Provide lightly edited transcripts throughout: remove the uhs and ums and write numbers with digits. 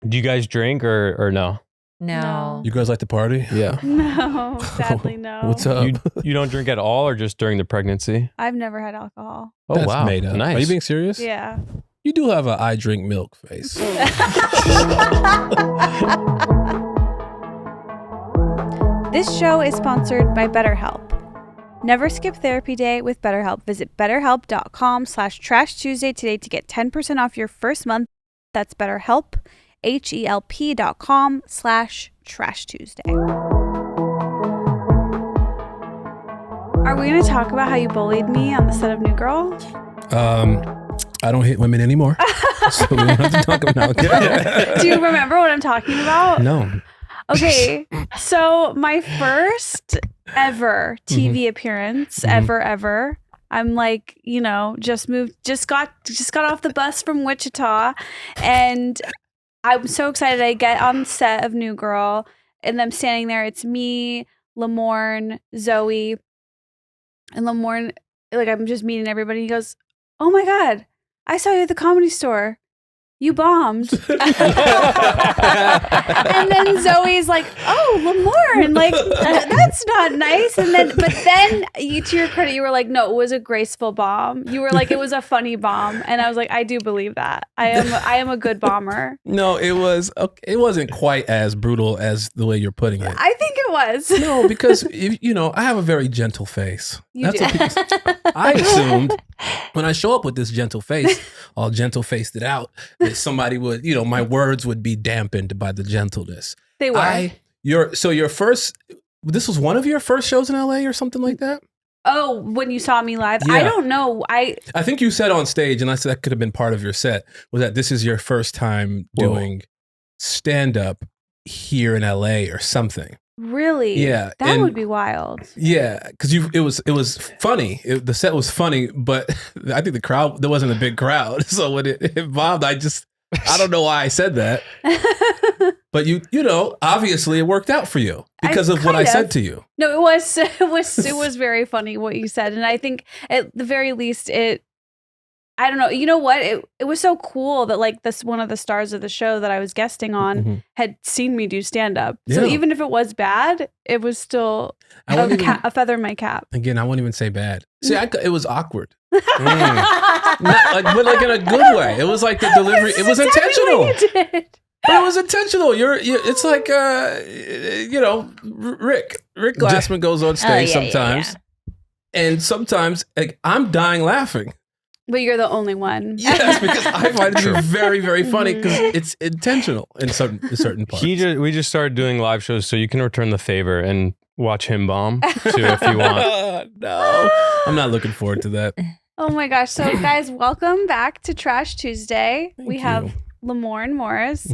Do you guys drink or no? No. You guys like to party? Yeah. No, sadly, no. What's up? You don't drink at all or just during the pregnancy? I've never had alcohol. Oh, That's wow. made up. Nice. Are you being serious? Yeah. You do have a I drink milk face. This show is sponsored by BetterHelp. Never skip therapy day with BetterHelp. Visit betterhelp.com/Trash Tuesday today to get 10% off your first month. That's BetterHelp, HELP.com/Trash Tuesday. Are we going to talk about how you bullied me on the set of New Girl? I don't hit women anymore. So we don't have to talk about it. Do you remember what I'm talking about? No. Okay, so my first ever TV appearance, ever. I'm like, just got off the bus from Wichita, and I'm so excited. I get on the set of New Girl, and I'm standing there. It's me, Lamorne, Zoe, and Lamorne. Like, I'm just meeting everybody. He goes, "Oh my God, I saw you at the Comedy Store. You bombed." And then Zoe's like, "Oh, Lamorne, like that's not nice." And then, but then, to your credit, you were like, "No, it was a graceful bomb." You were like, "It was a funny bomb," and I was like, "I do believe that. I am a good bomber." No, it wasn't quite as brutal as the way you're putting it. I think it was. No, because I have a very gentle face. You do. What people, I assumed when I show up with this gentle face, all gentle faced it out, that somebody would, my words would be dampened by the gentleness. They were. This was one of your first shows in LA or something like that? Oh, when you saw me live, Yeah. I don't know. I think you said on stage, and I said that could have been part of your set, was that this is your first time doing stand up here in LA or something. Really? Yeah, that would be wild. Yeah, because it was funny. The set was funny, but I think there wasn't a big crowd. So when it bombed, I don't know why I said that. But obviously it worked out for you because of what I said to you. No, it was very funny what you said, and I think at the very least I don't know. You know what? It was so cool that like one of the stars of the show that I was guesting on had seen me do stand up. So Yeah. even if it was bad, it was still a feather in my cap. Again, I won't even say bad. See, it was awkward. But like in a good way. It was like the delivery. It was intentional. But it was intentional. It's like Rick Glassman goes on stage sometimes, and sometimes like, I'm dying laughing. But you're the only one. Yes, because I find it to be very, very funny because it's intentional in certain parts. We just started doing live shows, so you can return the favor and watch him bomb too if you want. No, I'm not looking forward to that. Oh my gosh. So guys, welcome back to Trash Tuesday. We have Lamorne Morris.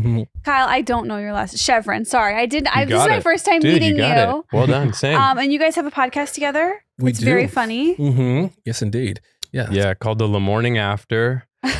Kyle, I don't know your last Shevrin. Sorry. This is my first time meeting you. It. Well done. Same. And you guys have a podcast together. It's very funny. Yes, indeed. Yeah. Yeah, called the Lamorning After. You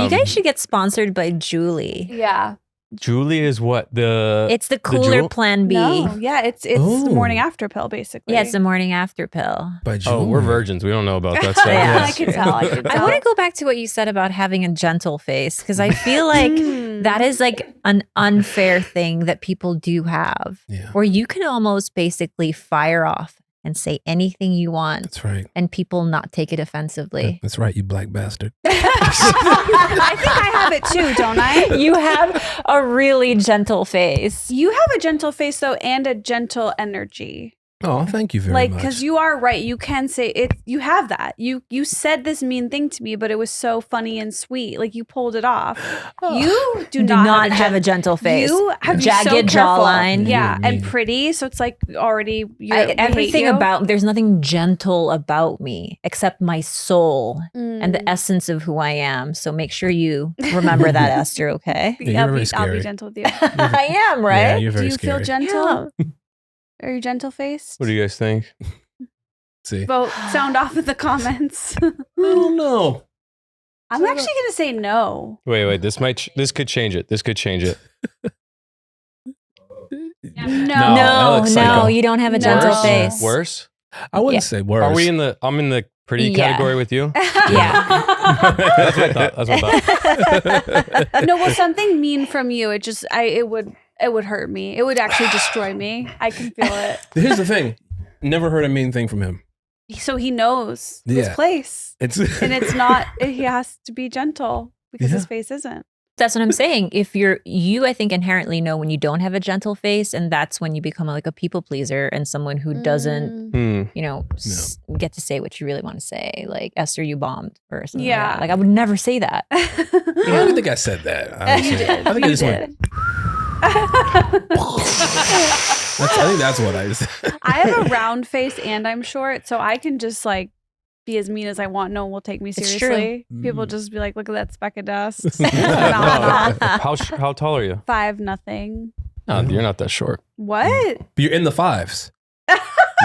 guys should get sponsored by Julie. Yeah. Julie is what? It's the cooler Plan B. No, yeah, it's the morning after pill, basically. Yeah, it's the morning after pill. By Julie. Oh, we're virgins. We don't know about that stuff. Yeah. I can tell. I want to go back to what you said about having a gentle face, because I feel like that is like an unfair thing that people do have, where you can almost basically fire off and say anything you want. That's right. And people not take it offensively. That's right, you black bastard. I think I have it too, don't I? You have a really gentle face. You have a gentle face, though, and a gentle energy. Oh, thank you very much. Because you are right. You can say it. You have that. You said this mean thing to me, but it was so funny and sweet. Like, you pulled it off. You do not have a gentle face. You have jagged so jawline. Yeah, and pretty. So it's like already everything about. There's nothing gentle about me except my soul and the essence of who I am. So make sure you remember that, Esther. Okay? Yeah, you're very scary. I'll be gentle with you. I am, right? Yeah, you're very Do you feel gentle? Yeah. Are you gentle faced? What do you guys think? See. Vote. Sound off in the comments. I don't know. I'm actually going to say no. Wait. This could change it. This could change it. No, you don't have a gentle face. Worse? I wouldn't say worse. I'm in the pretty category with you? Yeah. That's what I thought. No, well, something mean from you, it would hurt me. It would actually destroy me. I can feel it. Here's the thing. Never heard a mean thing from him. So he knows his place. And it's not, he has to be gentle because his face isn't. That's what I'm saying. If I think inherently know when you don't have a gentle face, and that's when you become like a people pleaser and someone who doesn't, get to say what you really want to say. Like, Esther, you bombed or something like that. Like, I would never say that. I don't think I said that. I think I just went. I think that's what I said. I have a round face and I'm short, so I can just like be as mean as I want. No one will take me seriously. People just be like, look at that speck of dust. How tall are you? 5'0". Oh, you're not that short. What? You're in the 5s.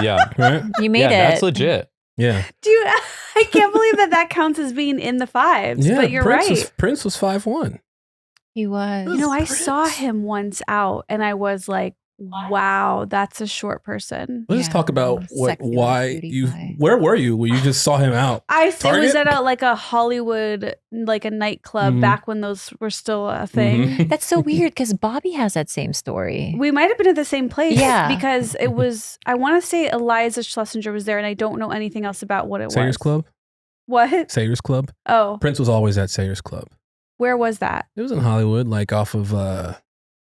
Yeah. Right? You made it. That's legit. Yeah. I can't believe that counts as being in the 5s. Yeah, but you're right. Prince was 5'1". He was. You know, I saw him once out and I was like, wow, that's a short person. Let's talk about where were you? Where you just saw him out? It was at a Hollywood, like a nightclub back when those were still a thing. Mm-hmm. That's so weird because Bobby has that same story. We might have been at the same place. Yeah. Because it was, I want to say Eliza Schlesinger was there and I don't know anything else about what it was. Sayers Club? What? Sayers Club. Oh. Prince was always at Sayers Club. Where was that? It was in Hollywood, like off of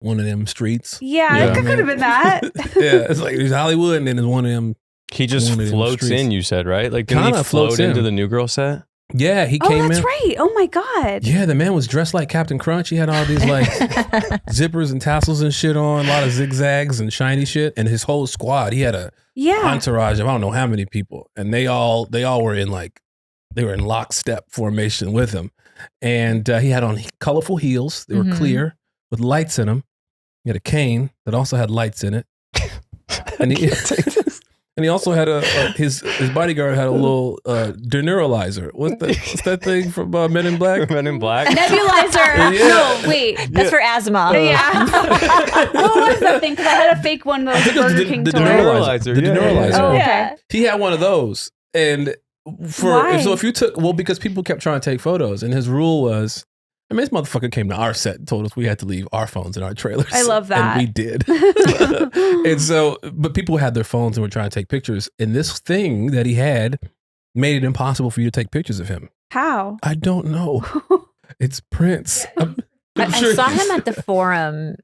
one of them streets. Yeah, it could have been that. Yeah, it's like there's Hollywood and then there's one of them. He just floats in, you said, right? Like, didn't he float into the New Girl set? Yeah, he came in. Oh, that's right. Oh my God. Yeah, the man was dressed like Captain Crunch. He had all these like zippers and tassels and shit on, a lot of zigzags and shiny shit. And his whole squad, he had a entourage of I don't know how many people. And they all were in they were in lockstep formation with him. And he had on colorful heels. They were clear with lights in them. He had a cane that also had lights in it. And he also had his bodyguard had a little deneuralizer. What's that thing from Men in Black? Men in Black. Nebulizer. Yeah. No, wait. That's for asthma. Yeah. What was that thing? Because I had a fake one that was Burger King toy. The deneuralizer. Oh, okay. He had one of those. And if you took, because people kept trying to take photos, and his rule was, this motherfucker came to our set and told us we had to leave our phones in our trailers. I love that. And we did. And so, but people had their phones and were trying to take pictures. And this thing that he had made it impossible for you to take pictures of him. How? I don't know. It's Prince. I saw him at the Forum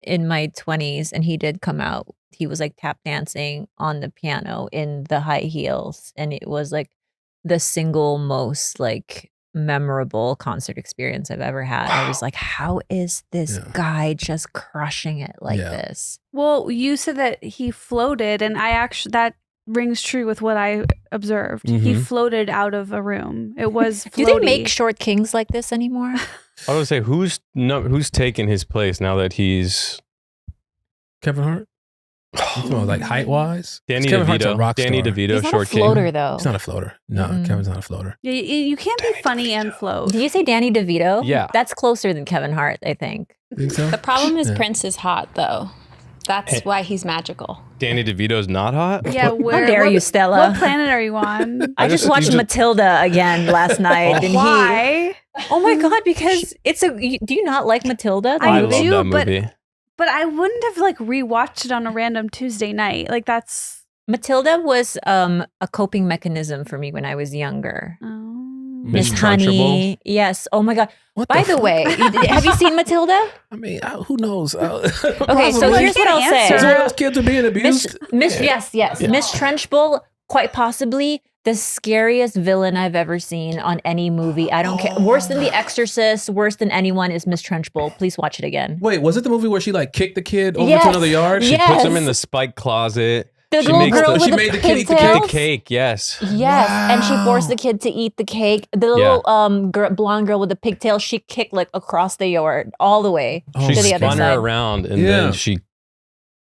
in my 20s, and he did come out. He was like tap dancing on the piano in the high heels. And it was like the single most like memorable concert experience I've ever had. I was like, how is this guy just crushing it like this? Well, you said that he floated, and that rings true with what I observed. He floated out of a room. It was floaty. Do they make short kings like this anymore? I would say who's taken his place now that he's Kevin Hart? Like height wise, Danny DeVito. Danny DeVito, he's short not a floater king. though. He's not a floater. No, Kevin's not a floater. You can't be funny and float. Do you say Danny DeVito? Yeah, that's closer than Kevin Hart, I think. Think so? The problem is Prince is hot though. That's why he's magical. Danny DeVito's not hot? Yeah, how dare you, Stella? What planet are you on? I just watched Matilda again last night. And why? Oh my God, because do you not like Matilda? I love that movie. But I wouldn't have like rewatched it on a random Tuesday night. Like that's Matilda was a coping mechanism for me when I was younger. Miss Honey. Yes. Oh my God. By the way, have you seen Matilda? I mean, who knows? Okay, so here's what I'll say. Is one of those kids are being abused? Yes. Miss Trenchbull, quite possibly the scariest villain I've ever seen on any movie. I don't care. Worse than The Exorcist, worse than anyone is Miss Trenchbull. Please watch it again. Wait, was it the movie where she like kicked the kid over to another yard? She puts him in the spike closet. The little girl with the kid eat the cake. Yes. Yes, wow. And she forced the kid to eat the cake. The little blonde girl with the pigtail, she kicked like across the yard all the way to the other side. She spun her around and then she...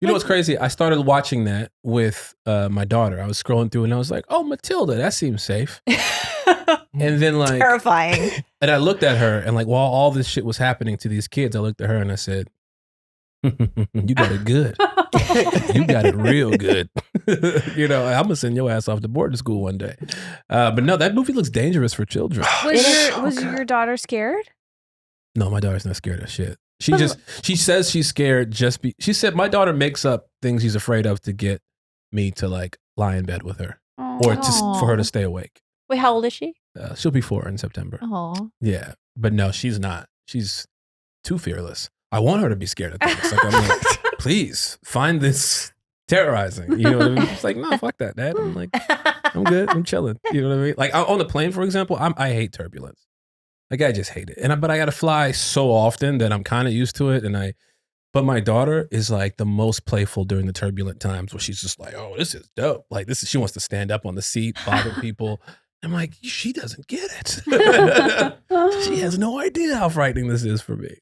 You know what's crazy? I started watching that with my daughter. I was scrolling through and I was like, oh, Matilda, that seems safe. And then like... Terrifying. And I looked at her and like while all this shit was happening to these kids, I looked at her and I said, You got it good. You got it real good. I'm gonna send your ass off to boarding school one day. But no, that movie looks dangerous for children. Was your daughter scared? No, my daughter's not scared of shit. She says she's scared. She said my daughter makes up things she's afraid of to get me to like lie in bed with her, or for her to stay awake. Wait, how old is she? She'll be 4 in September. Oh, Yeah, but no, she's not. She's too fearless. I want her to be scared of things. Like, I'm like, please find this terrorizing. You know what I mean? It's like, no, fuck that, Dad. I'm like, I'm good. I'm chilling. You know what I mean? Like on the plane, for example, I hate turbulence. Like I just hate it. But I got to fly so often that I'm kind of used to it. But my daughter is like the most playful during the turbulent times where she's just like, oh, this is dope. Like she wants to stand up on the seat, bother people. I'm like, she doesn't get it. She has no idea how frightening this is for me.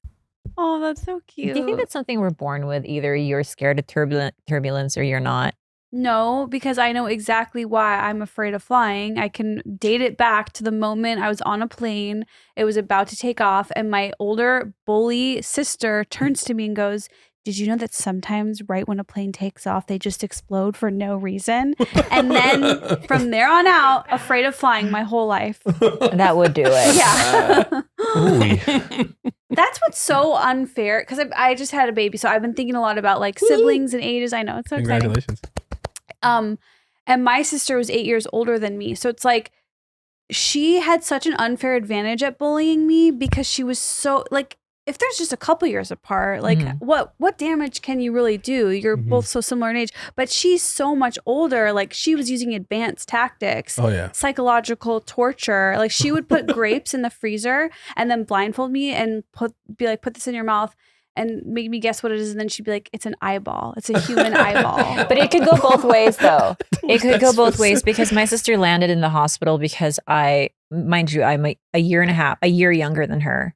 Oh, that's so cute. do you think that's something we're born with? Either you're scared of turbulence or you're not. No, because I know exactly why I'm afraid of flying. I can date it back to the moment I was on a plane. It was about to take off, and my older bully sister turns to me and goes, did you know that sometimes right when a plane takes off, they just explode for no reason? And then from there on out, afraid of flying my whole life. That would do it. Yeah. That's what's so unfair, because I just had a baby, so I've been thinking a lot about like siblings and ages. I know, it's so exciting. Congratulations. And my sister was 8 years older than me. So it's like she had such an unfair advantage at bullying me because she was so like, if there's just a couple years apart, like what damage can you really do? You're both so similar in age, but she's so much older. Like she was using advanced tactics, psychological torture. Like she would put grapes in the freezer and then blindfold me and be like, put this in your mouth and make me guess what it is. And then she'd be like, it's an eyeball. It's a human eyeball. But it could go both ways though. It could go both ways because my sister landed in the hospital because mind you, I'm a year younger than her.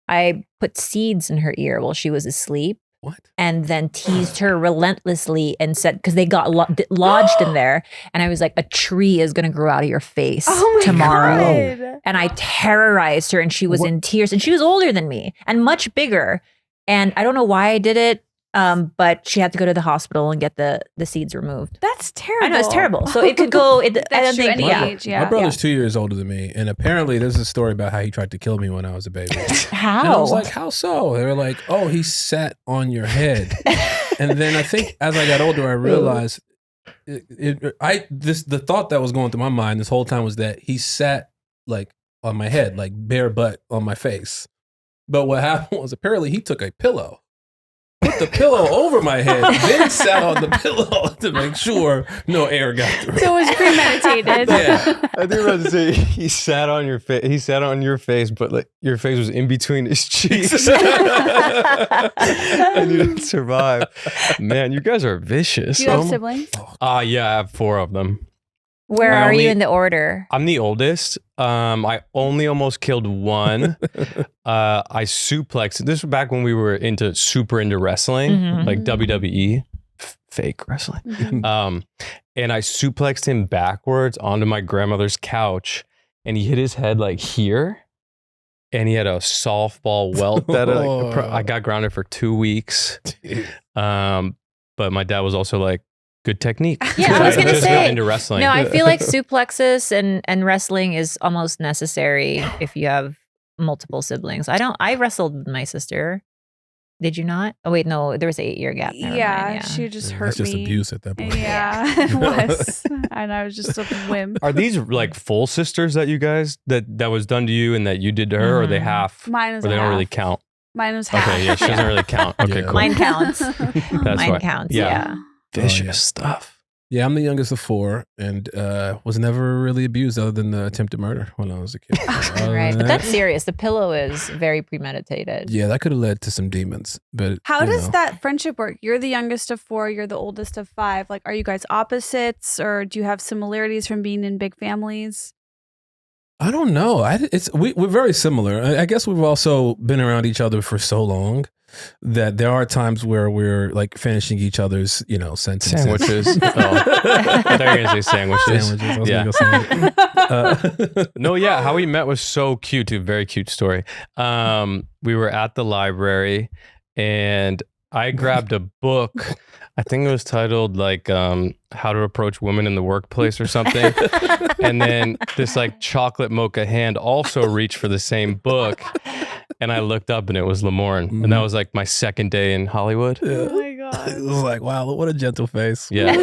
I put seeds in her ear while she was asleep. What? And then teased her relentlessly and said, because they got lodged in there. And I was like, a tree is going to grow out of your face tomorrow. God. And I terrorized her and she was in tears. And she was older than me and much bigger. And I don't know why I did it. But she had to go to the hospital and get the seeds removed. That's terrible. I know, it's terrible. So it could go. That's true, any age, my brother's 2 years older than me, and apparently there's a story about how he tried to kill me when I was a baby. How? And I was like, how so? They were like, oh, he sat on your head. And then I think as I got older, I realized the thought that was going through my mind this whole time was that he sat like on my head, like bare butt on my face. But what happened was apparently he took a pillow, put the pillow over my head, then sat on the pillow to make sure no air got through. So it was premeditated. Yeah. I think I was about to say he sat on your face. He sat on your face, but like your face was in between his cheeks, and you didn't survive. Man, you guys are vicious. Do you have siblings? Yeah, I have 4 of them. Where are you in the order? I'm the oldest. I only almost killed one. I suplexed. This was back when we were super into wrestling, like WWE, fake wrestling. And I suplexed him backwards onto my grandmother's couch, and he hit his head like here, and he had a softball welt that I got grounded for 2 weeks. But my dad was also like, good technique. Yeah, I was going to say. Got into wrestling. No, I feel like suplexes and wrestling is almost necessary if you have multiple siblings. I wrestled with my sister. Did you not? Oh wait, no, there was an 8-year gap. Yeah, she just hurt me. That's just abuse at that point. Yeah, it was. And I was just a wimp. Are these like full sisters that you guys that was done to you and that you did to her, or are they half? Mine is or they half. don't really count. Mine was half. Okay, yeah, she doesn't really count. Okay, cool. Mine counts. That's Mine why. counts. Yeah. Yeah. Vicious stuff. Yeah, I'm the youngest of 4 and was never really abused other than the attempted murder when I was a kid. Right, but that's serious. The pillow is very premeditated. Yeah, that could have led to some demons. But how does that friendship work? You're the youngest of 4. You're the oldest of 5. Like, are you guys opposites, or do you have similarities from being in big families? I don't know. We're very similar. I guess we've also been around each other for so long that there are times where we're like finishing each other's, sentences. Sandwiches. I thought you were going to say sandwiches. I was gonna go sandwich. No, yeah. How we met was so cute too. Very cute story. We were at the library and I grabbed a book. I think it was titled like How to Approach Women in the Workplace or something. And then this like chocolate mocha hand also reached for the same book. And I looked up and it was Lamorne. And that was like my second day in Hollywood. Yeah. Oh my God. It was like, wow, what a gentle face. Yeah.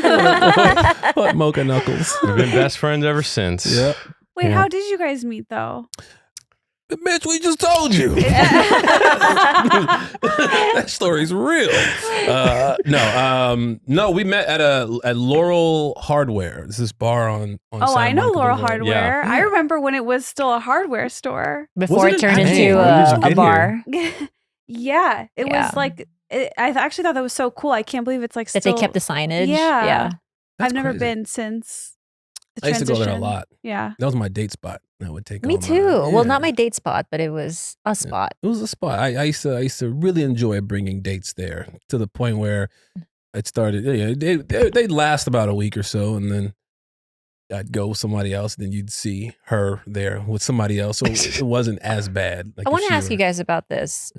What mocha knuckles. We've been best friends ever since. Yep. Wait, Yeah. how did you guys meet though? Bitch, we just told you. That story's real. No, we met at Laurel Hardware. This is bar on Oh, Santa I know Monica Laurel Boulevard. Hardware. Yeah. I remember when it was still a hardware store. Before it Wasn't it turned actually- into When did you a get bar. Yeah, it Yeah. was like I actually thought that was so cool. I can't believe it's like That still. they kept the signage. Yeah. Yeah. That's I've never crazy. been since the I used to transition. go there a lot. Yeah. That was my date spot. I would take Me all my- too. Well, Yeah. not my date spot, but it was a spot. It was a spot. I used to really enjoy bringing dates there to the point where it started. They'd last about a week or so, and then I'd go with somebody else. And then you'd see her there with somebody else, so it wasn't as bad. Like I if want she to ask were- you guys about this.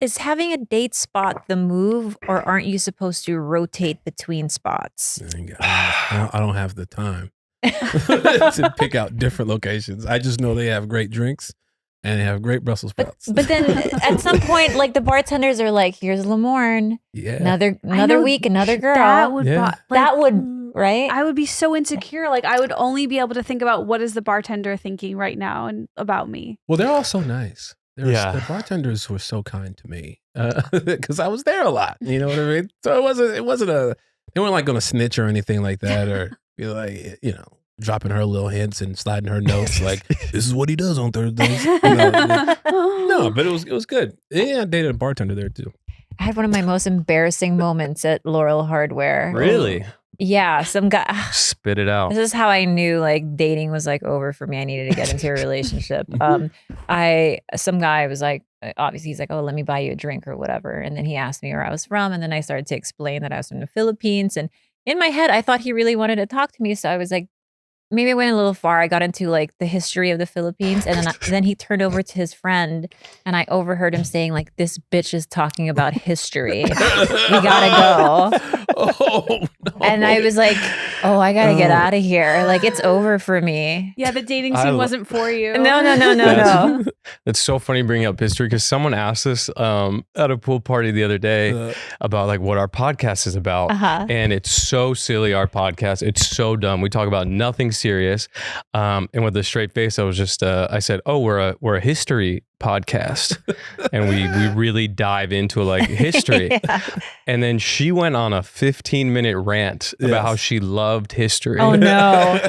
Is having a date spot the move, or aren't you supposed to rotate between spots? I don't have the time to pick out different locations. I just know they have great drinks and they have great Brussels sprouts. But then at some point, like the bartenders are like, "Here's Lamorne, yeah, another know week, another girl." That would Yeah. That would, right? I would be so insecure. Like I would only be able to think about what is the bartender thinking right now and about me. well, they're all so nice. Yeah. The bartenders were so kind to me because I was there a lot. You know what I mean? So it wasn't they weren't like going to snitch or anything like that, or be like, dropping her little hints and sliding her notes like, this is what he does on Thursdays. No, but it was good. Yeah, I dated a bartender there too. I had one of my most embarrassing moments at Laurel Hardware. Really? Yeah, some guy. Spit it out. This is how I knew like dating was like over for me. I needed to get into a relationship. Some guy was like, obviously he's like, oh, let me buy you a drink or whatever. And then he asked me where I was from. And then I started to explain that I was from the Philippines. And in my head, I thought he really wanted to talk to me. So I was like, maybe I went a little far. I got into like the history of the Philippines. And then he turned over to his friend and I overheard him saying like, this bitch is talking about history. We gotta go. Oh, no. And I was like, oh, I gotta get out of here. Like it's over for me. Yeah, the dating I scene lo- wasn't for you. No. It's so funny bringing up history because someone asked us at a pool party the other day about like what our podcast is about. Uh-huh. And it's so silly, our podcast. It's so dumb. We talk about nothing serious. And with a straight face, I was just, I said, oh, we're a history podcast. And we really dive into like history. Yeah. And then she went on a 15-minute rant about how she loved history. Oh no.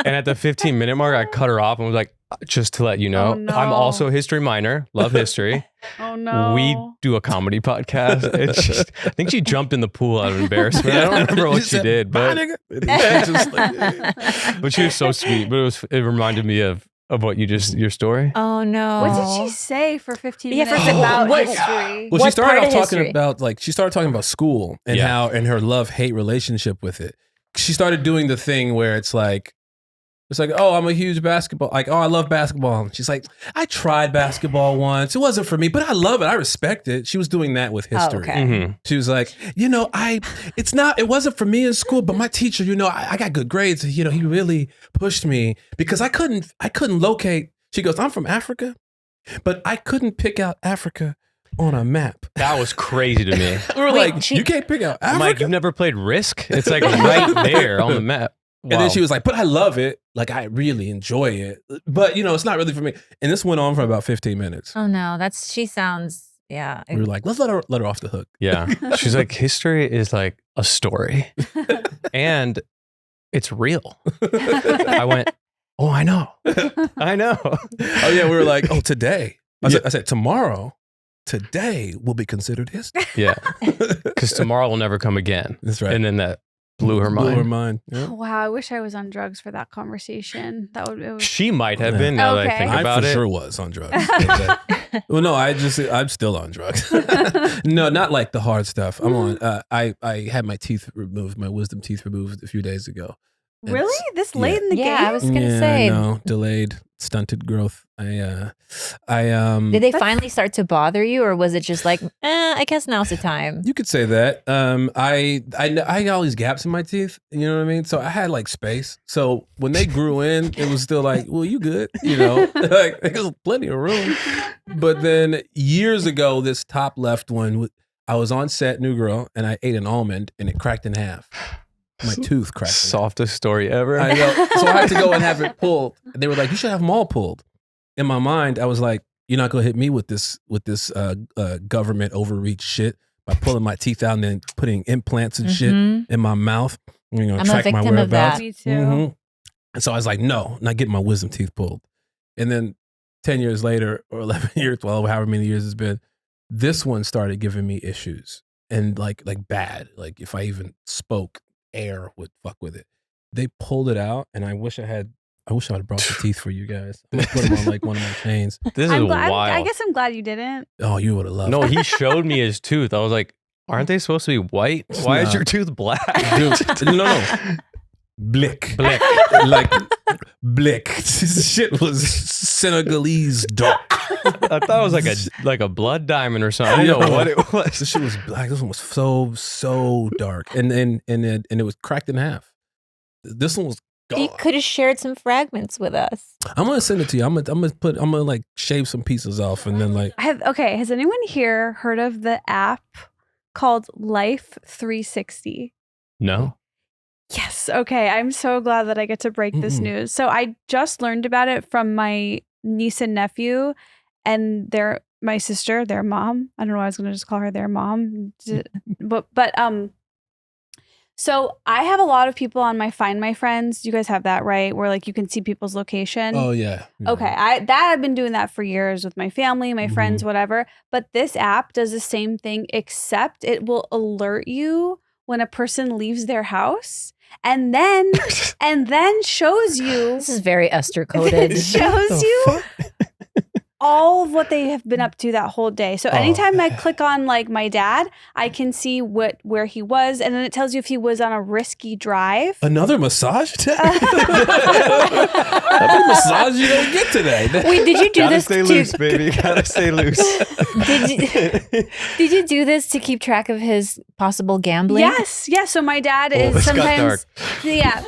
And at the 15-minute mark, I cut her off and was like, just to let you know, Oh, no. I'm also a history minor, love history. Oh no. We do a comedy podcast. It's just, I think she jumped in the pool out of embarrassment. I don't remember what she said, did, "Bye, but, nigga." And then she just like, but she was so sweet. But it reminded me of what your story. Oh no. What did she say for 15 Yeah, for minutes fif- about what- history? Well, she What started part off of talking history? about she started talking about school and Yeah. how and her love-hate relationship with it. She started doing the thing where it's like, oh, I'm a huge basketball, like, oh, I love basketball. And she's like, I tried basketball once. It wasn't for me, but I love it. I respect it. She was doing that with history. okay. Mhm. She was like, it wasn't for me in school, but my teacher, I got good grades. He really pushed me because I couldn't locate. She goes, I'm from Africa, but I couldn't pick out Africa on a map. That was crazy to me. We were Wait, like, you can't pick out Africa? I'm like, you've never played Risk? It's like right there on the map. And then Wow. she was like, but I love it. Like, I really enjoy it. But, it's not really for me. And this went on for about 15 minutes. Oh no. She sounds, yeah. We were like, let's let her off the hook. Yeah. She's like, history is like a story and it's real. I went, oh, I know. I know. Oh, yeah. We were like, oh, today. I said, tomorrow, today will be considered history. Yeah. Because tomorrow will never come again. That's right. And then that blew her mind. Blew her mind. Yeah. Oh, wow, I wish I was on drugs for that conversation. It was She might have been now that I Okay. think I about for it. sure was on drugs. Well, no, I'm still on drugs. No, not like the hard stuff. I'm on. I had my wisdom teeth removed a few days ago. really this late in the Yeah, game. I was gonna say. No, delayed. stunted growth. Did they finally start to bother you, or was it just like, I guess now's the time? You could say that. I got all these gaps in my teeth. You know what I mean? So I had like space. So when they grew in, it was still like, well, you good? You know, like there's plenty of room. But then years ago, this top left one, I was on set, New Girl, and I ate an almond and it cracked in half. My tooth cracked. Softest story ever. I know. So I had to go and have it pulled. And they were like, you should have them all pulled. In my mind, I was like, you're not gonna hit me with this government overreach shit by pulling my teeth out and then putting implants and shit in my mouth. You're gonna I'm track a my victim of whereabouts. that. Me too. And so I was like, no, not getting my wisdom teeth pulled. And then 10 years later, or 11 years, 12, however many years it's been, this one started giving me issues. And like bad. Like if I even spoke, air would fuck with it. They pulled it out, and I wish I would have brought the teeth for you guys. I'm gonna put them on like one of my chains. This is I'm wild. I guess I'm glad you didn't. Oh, you would have loved No, it. he showed me his tooth. I was like, aren't they supposed to be white? Why is Nah. your tooth black? Dude, no. Blick. Like blick. This shit was Senegalese dark. I thought it was like a blood diamond or something. I didn't know what it was. This shit was black. This one was so dark. And it was cracked in half. This one was You gone. could have shared some fragments with us. I'm gonna send it to you. I'm gonna like shave some pieces off and then like Has anyone here heard of the app called Life 360? No. Yes. Okay. I'm so glad that I get to break this news. So I just learned about it from my niece and nephew and my sister, their mom. I don't know why I was going to just call her their mom. But so I have a lot of people on my Find My Friends. You guys have that, right? Where like you can see people's location. oh yeah. Okay, I've been doing that for years with my family, my friends, whatever. But this app does the same thing, except it will alert you when a person leaves their house, and then shows you. This is very Esther coded. It shows you all of what they have been up to that whole day. So anytime I click on like my dad, I can see where he was, and then it tells you if he was on a risky drive. Another massage? How many massages you gonna get today? Wait, did you do Gotta this stay to loose, baby. Gotta stay loose. Did you do this to keep track of his possible gambling? Yes. So my dad is this got sometimes, dark. yeah.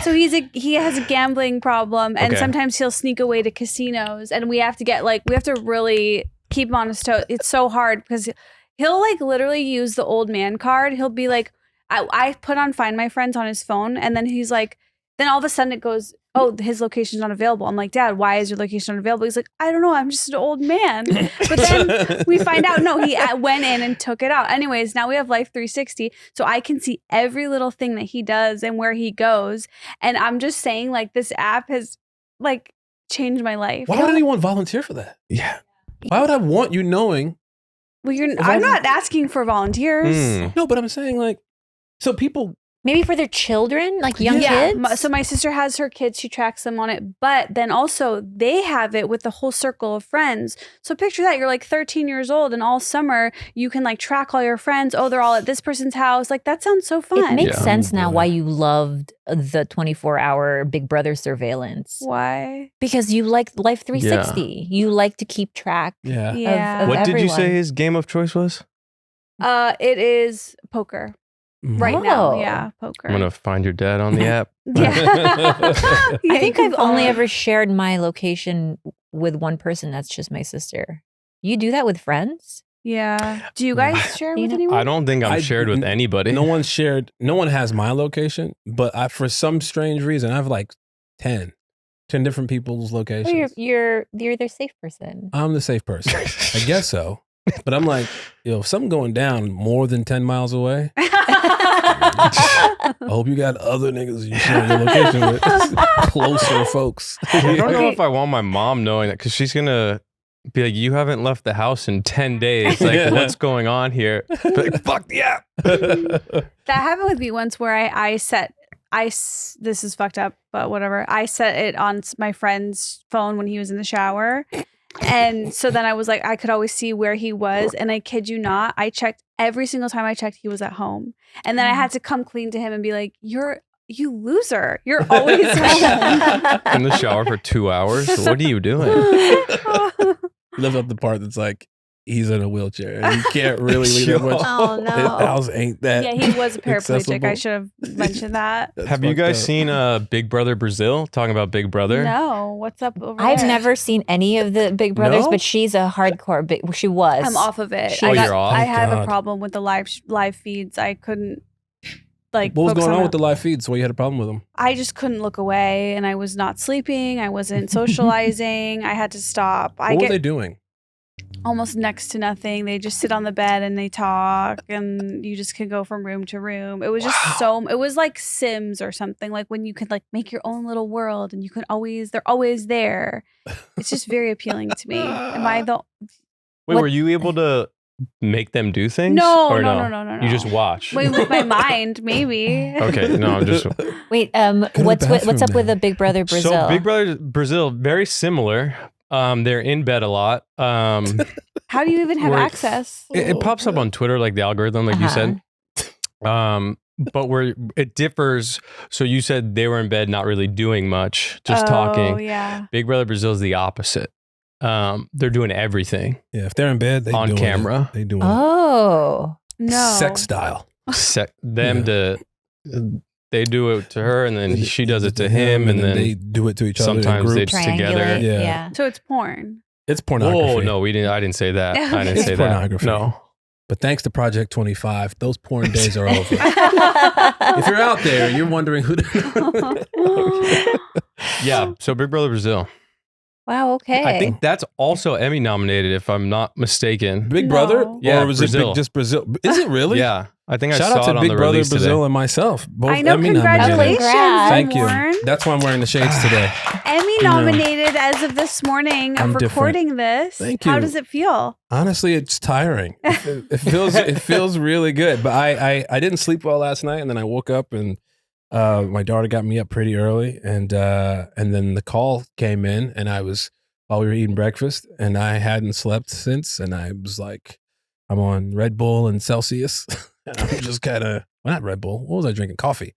So he has a gambling problem, and Okay. sometimes he'll sneak away to casinos, and we have to really keep him on his toes. It's so hard because he'll like literally use the old man card. He'll be like, I put on Find My Friends on his phone, and then he's like, then all of a sudden it goes, oh, his location's not available. I'm like, Dad, why is your location not available? He's like, I don't know. I'm just an old man. But then we find out, no, he went in and took it out. Anyways, now we have Life 360. So I can see every little thing that he does and where he goes. And I'm just saying, like, this app has like changed my life. Why would anyone volunteer for that? Yeah. Why would I want you knowing? Well, I'm not asking for volunteers. No, but I'm saying like, so people. Maybe for their children, like young kids? So my sister has her kids. She tracks them on it. But then also they have it with the whole circle of friends. So picture that. You're like 13 years old and all summer you can like track all your friends. Oh, they're all at this person's house. Like that sounds so fun. It makes sense now why you loved the 24-hour Big Brother surveillance. Why? Because you like Life 360. Yeah. You like to keep track. Yeah. Yeah. Of What did you say everyone. his game of choice was? It is poker right now. Oh. Yeah, poker. I'm gonna find your dad on the app. Yeah. I Yeah, think you I've can only follow. ever shared my location with one person. That's just my sister. You do that with friends? Yeah. Do you guys share You with know- anyone? I don't think I'm shared with anybody. No one shared. No one has my location, but for some strange reason, I have like 10 different people's locations. Well, you're the safe person. I'm the safe person. I guess so. But I'm like, if something going down more than 10 miles away, I hope you got other niggas you share your location with. Closer folks. I don't know Okay. if I want my mom knowing that because she's gonna be like, "You haven't left the house in 10 days. Like, Yeah. what's going on here?" Be like, fuck the app. That happened with me once where this is fucked up, but whatever. I set it on my friend's phone when he was in the shower. And so then I was like, I could always see where he was. And I kid you not, I checked every single time I checked, he was at home. And then I had to come clean to him and be like, you're you loser. You're always In the shower for 2 hours. What are you doing? Live up the part that's like he's in a wheelchair and you can't really leave that much. Oh His no. house ain't that. Yeah, he was a paraplegic. accessible. I should have mentioned that. That's Have you fucked guys up. seen Big Brother Brazil? Talking about Big Brother? No, what's up over I've there? never seen any of the Big Brothers, No? but she's a hardcore big. She was. I'm off of it. Oh, you're off? I have God. a problem with the live feeds. I couldn't What was focus going on it. with the live feeds? Why you had a problem with them? I just couldn't look away, and I was not sleeping. I wasn't socializing. I had to stop. I What were get they doing? almost next to nothing. They just sit on the bed and they talk, and you just can go from room to room. It was just it was like Sims or something, like when you could like make your own little world and you can they're always there. It's just very appealing to me. Am I the Wait, What- were you able to make them do things? No, Or no. You just watch. Wait, with my mind, maybe. Okay, no, I'm just. Wait, to the what's bathroom up with then. the Big Brother Brazil? So Big Brother Brazil, very similar. They're in bed a lot. How do you even have We're- access? It pops up on Twitter, like the algorithm, like you said. But it differs. So you said they were in bed, not really doing much, just Oh, talking. yeah. Big Brother Brazil is the opposite. They're doing everything. Yeah, if they're in bed, they On doing camera. It. They doing Oh, No. sex style. They do it to her, and then she does it to him, and then they do it to each other. in sometimes they groups. together. triangulate. Yeah. Yeah. So it's porn. It's pornography. Oh no, we didn't. I didn't say that. I didn't It's say that. pornography. No. But thanks to Project 25, those porn days are over. If you're out there, you're wondering who. Yeah. So Big Brother Brazil. Wow. Okay. I think that's also Emmy nominated, if I'm not mistaken. Big No. Brother? Yeah, or was Brazil. it just Brazil? Is it really? Yeah, I think I Shout saw out it to on Big the Brother release Brazil today. and myself. Both I know. Emmy Congratulations, Congrats. Thank you. Lamorne. That's why I'm wearing the shades today. Emmy nominated as of this morning I'm of recording this. Thank How you. does it feel? Honestly, it's tiring. It feels really good. But I didn't sleep well last night, and then I woke up and my daughter got me up pretty early, and then the call came in, and while we were eating breakfast, and I hadn't slept since, and I was like, I'm on Red Bull and Celsius. And I'm just kind of, well, not Red Bull. What was I drinking? Coffee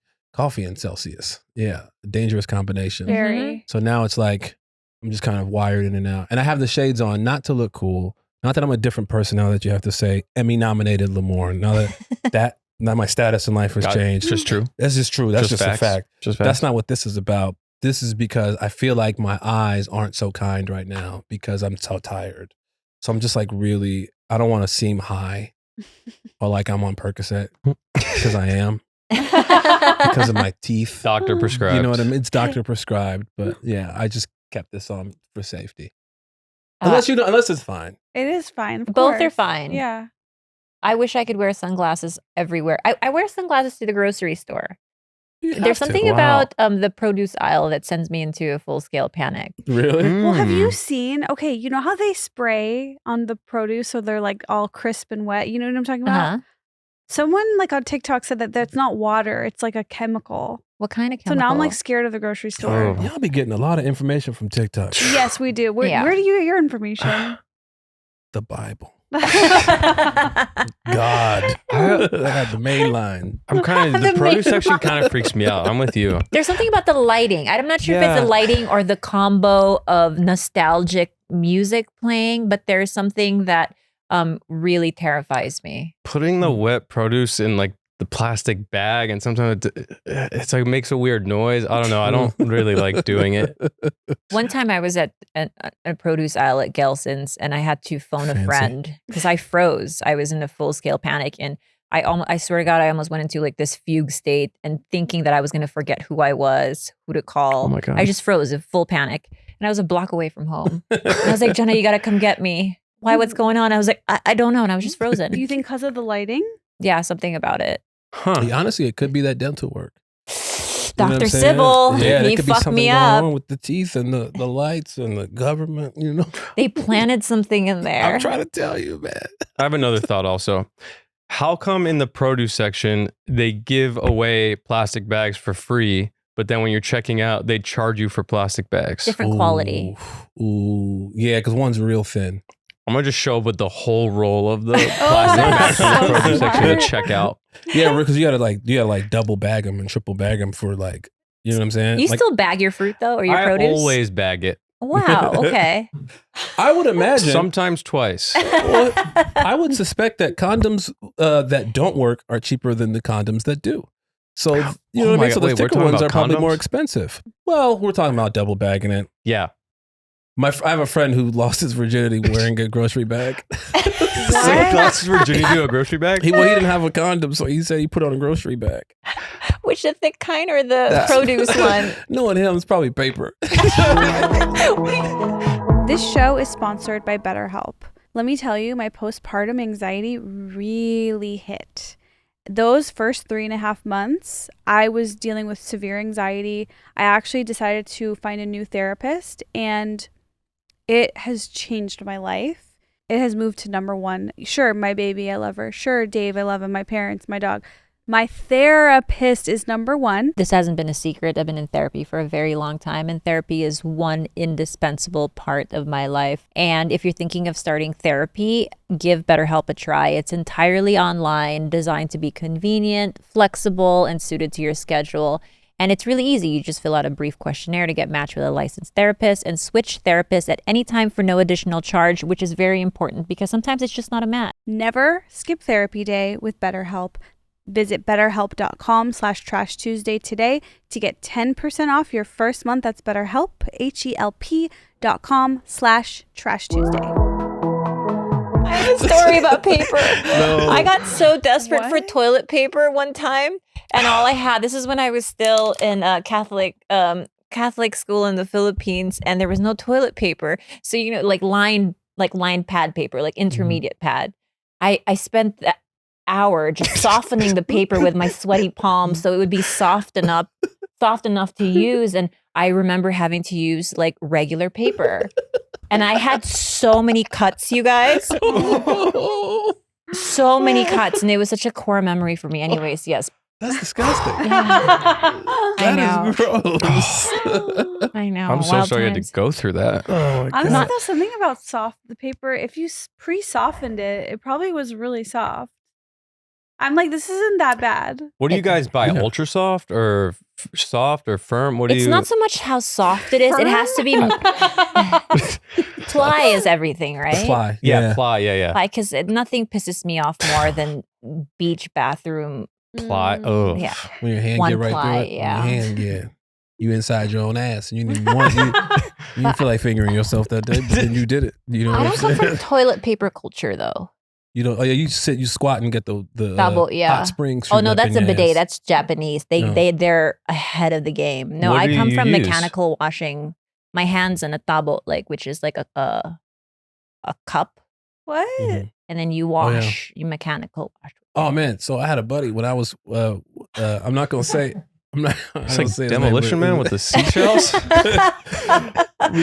and Celsius. Yeah, a dangerous combination. Very. So now it's like I'm just kind of wired in and out. And I have the shades on, not to look cool. Not that I'm a different person now that you have to say Emmy nominated Lamorne. Now that now my status in life has It's changed. just true. That's just true. That's just a facts. fact. Just facts. That's not what this is about. This is because I feel like my eyes aren't so kind right now because I'm so tired. So I'm just like really, I don't want to seem high or like I'm on Percocet because I am because of my teeth. Doctor prescribed. You know what I mean? It's doctor prescribed, but yeah, I just kept this on for safety. Uh, Unless it's fine. It is fine. Of Both are course. fine. Yeah. I wish I could wear sunglasses everywhere. I wear sunglasses to the grocery store. You have There's to. something Wow. about the produce aisle that sends me into a full scale panic. Really? Well, have you Mm. seen? Okay, you know how they spray on the produce so they're like all crisp and wet. You know what I'm talking about? Uh-huh. Someone like on TikTok said that that's not water; it's like a chemical. What kind of So chemical? now I'm like scared of the grocery store. Oh. Y'all be getting a lot of information from TikTok. Yes, we do. Where, Yeah. where do you get your information? The Bible. I God. I had the main line. I'm kind of the The produce main section kind of freaks me out. I'm with you. There's something about the lighting. I'm not sure if it's Yeah. the lighting or the combo of nostalgic music playing, but there's something that really terrifies me. Putting the wet produce in like the plastic bag, and sometimes it's like makes a weird noise. I don't know. I don't really like doing it. One time I was at a produce aisle at Gelson's and I had to phone Fancy. a friend because I froze. I was in a full scale panic and I swear to God, I almost went into like this fugue state and thinking that I was going to forget who I was, who to call. Oh my God. I just froze, a full panic. And I was a block away from home. And I was like, Jenna, you got to come get me. Why? What's going on? I was like, I don't know. And I was just frozen. You think because of the lighting? Yeah, something about it. Huh. Yeah, honestly, it could be that dental work. You know what Dr. I'm saying? Sybil, Yeah, there he could be fucked something me going up. on with the teeth and the lights and the government, you know. They planted something in there. I'm trying to tell you, man. I have another thought also. How come in the produce section they give away plastic bags for free, but then when you're checking out, they charge you for plastic bags? Different quality. Ooh, yeah, because one's real thin. I'm gonna just show up with the whole roll of the plastic that's bags in the so produce section to smart. check out. Yeah, because you gotta like double bag them and triple bag them for like, you know what I'm saying? You Like, still bag your fruit though, or your produce? I always bag it. Wow. Okay. I would imagine. Sometimes twice. Well, I would suspect that condoms that don't work are cheaper than the condoms that do. So you know what I mean. So the thicker ones are probably more expensive. Well, we're talking about double bagging it. Yeah. I have a friend who lost his virginity wearing a grocery bag. So he lost his virginity to a grocery bag? He didn't have a condom, so he said he put on a grocery bag. Which the thick kind or the produce one? Knowing him, it's probably paper. This show is sponsored by BetterHelp. Let me tell you, my postpartum anxiety really hit. Those first 3.5 months, I was dealing with severe anxiety. I actually decided to find a new therapist, and it has changed my life. It has moved to number one. Sure, my baby, I love her. Sure, Dave, I love him. My parents, my dog. My therapist is number one. This hasn't been a secret. I've been in therapy for a very long time, and therapy is one indispensable part of my life. And if you're thinking of starting therapy, give BetterHelp a try. It's entirely online, designed to be convenient, flexible, and suited to your schedule. And it's really easy. You just fill out a brief questionnaire to get matched with a licensed therapist and switch therapists at any time for no additional charge, which is very important because sometimes it's just not a match. Never skip therapy day with BetterHelp. Visit betterhelp.com/Trash Tuesday today to get 10% off your first month. That's BetterHelp, HELP.com/Trash Tuesday. I have a story about paper. No. I got so desperate for toilet paper one time, and all I had, this is when I was still in Catholic school in the Philippines, and there was no toilet paper. So, you know, like lined pad paper, like intermediate pad. I spent that hour just softening the paper with my sweaty palms so it would be soft enough to use. And I remember having to use like regular paper. And I had so many cuts, you guys. So many cuts. And it was such a core memory for me. Anyways, yes. That's disgusting. I know. That is gross. I know. I'm so sorry you had to go through that. Oh my Honestly, God. there's something about the paper. If you pre-softened it, it probably was really soft. I'm like, this isn't that bad. What do you guys buy? Yeah. Ultra soft or soft or firm? What do It's you? not so much how soft it is. It has to be. Ply is everything, right? Ply. Yeah, ply. Yeah. Ply, because nothing pisses me off more than beach bathroom. Ply. Oh, Yeah. When your hand One get right ply, through it. yeah. Your hand get. You inside your own ass. And you didn't want you didn't feel like fingering yourself that day, but then you did it. You know I what don't I'm come saying? from toilet paper culture though. You don't. Oh yeah, you squat and get the Double, yeah. hot springs. Oh shoot no, up that's in a your bidet. ass. That's Japanese. They're ahead of the game. No, What I do come you from use? mechanical washing. My hands in a tabo, like which is like a cup, What? Mhm. and then you yeah. wash. You mechanical wash. Oh man, so I had a buddy when I was. I'm not gonna say. I'm not. it's like Demolition Man with the seashells. we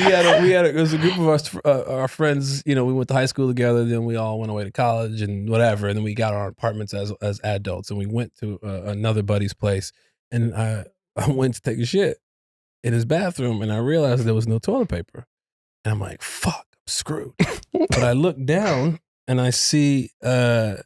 had it was a group of us, our friends. You know, we went to high school together. Then we all went away to college and whatever. And then we got our apartments as adults. And we went to another buddy's place. And I went to take a shit in his bathroom, and I realized there was no toilet paper. And I'm like, "Fuck, I'm screwed." But I look down and I see a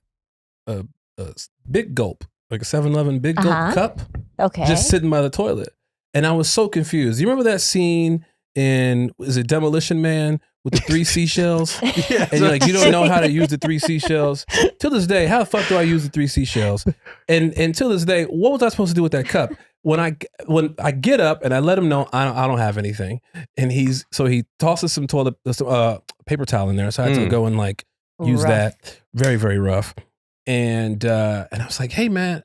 big gulp, like a 7-Eleven big gulp cup. Okay. Just sitting by the toilet. And I was so confused. You remember that scene in, is it Demolition Man with the 3 seashells? Yeah. And you're like, you don't know how to use the 3 seashells. Till this day, how the fuck do I use the 3 seashells? And till this day, what was I supposed to do with that cup? When I get up and I let him know I don't have anything, and he tosses some paper towel in there. So I had to go and like use that. Very, very rough. And I was like, hey man,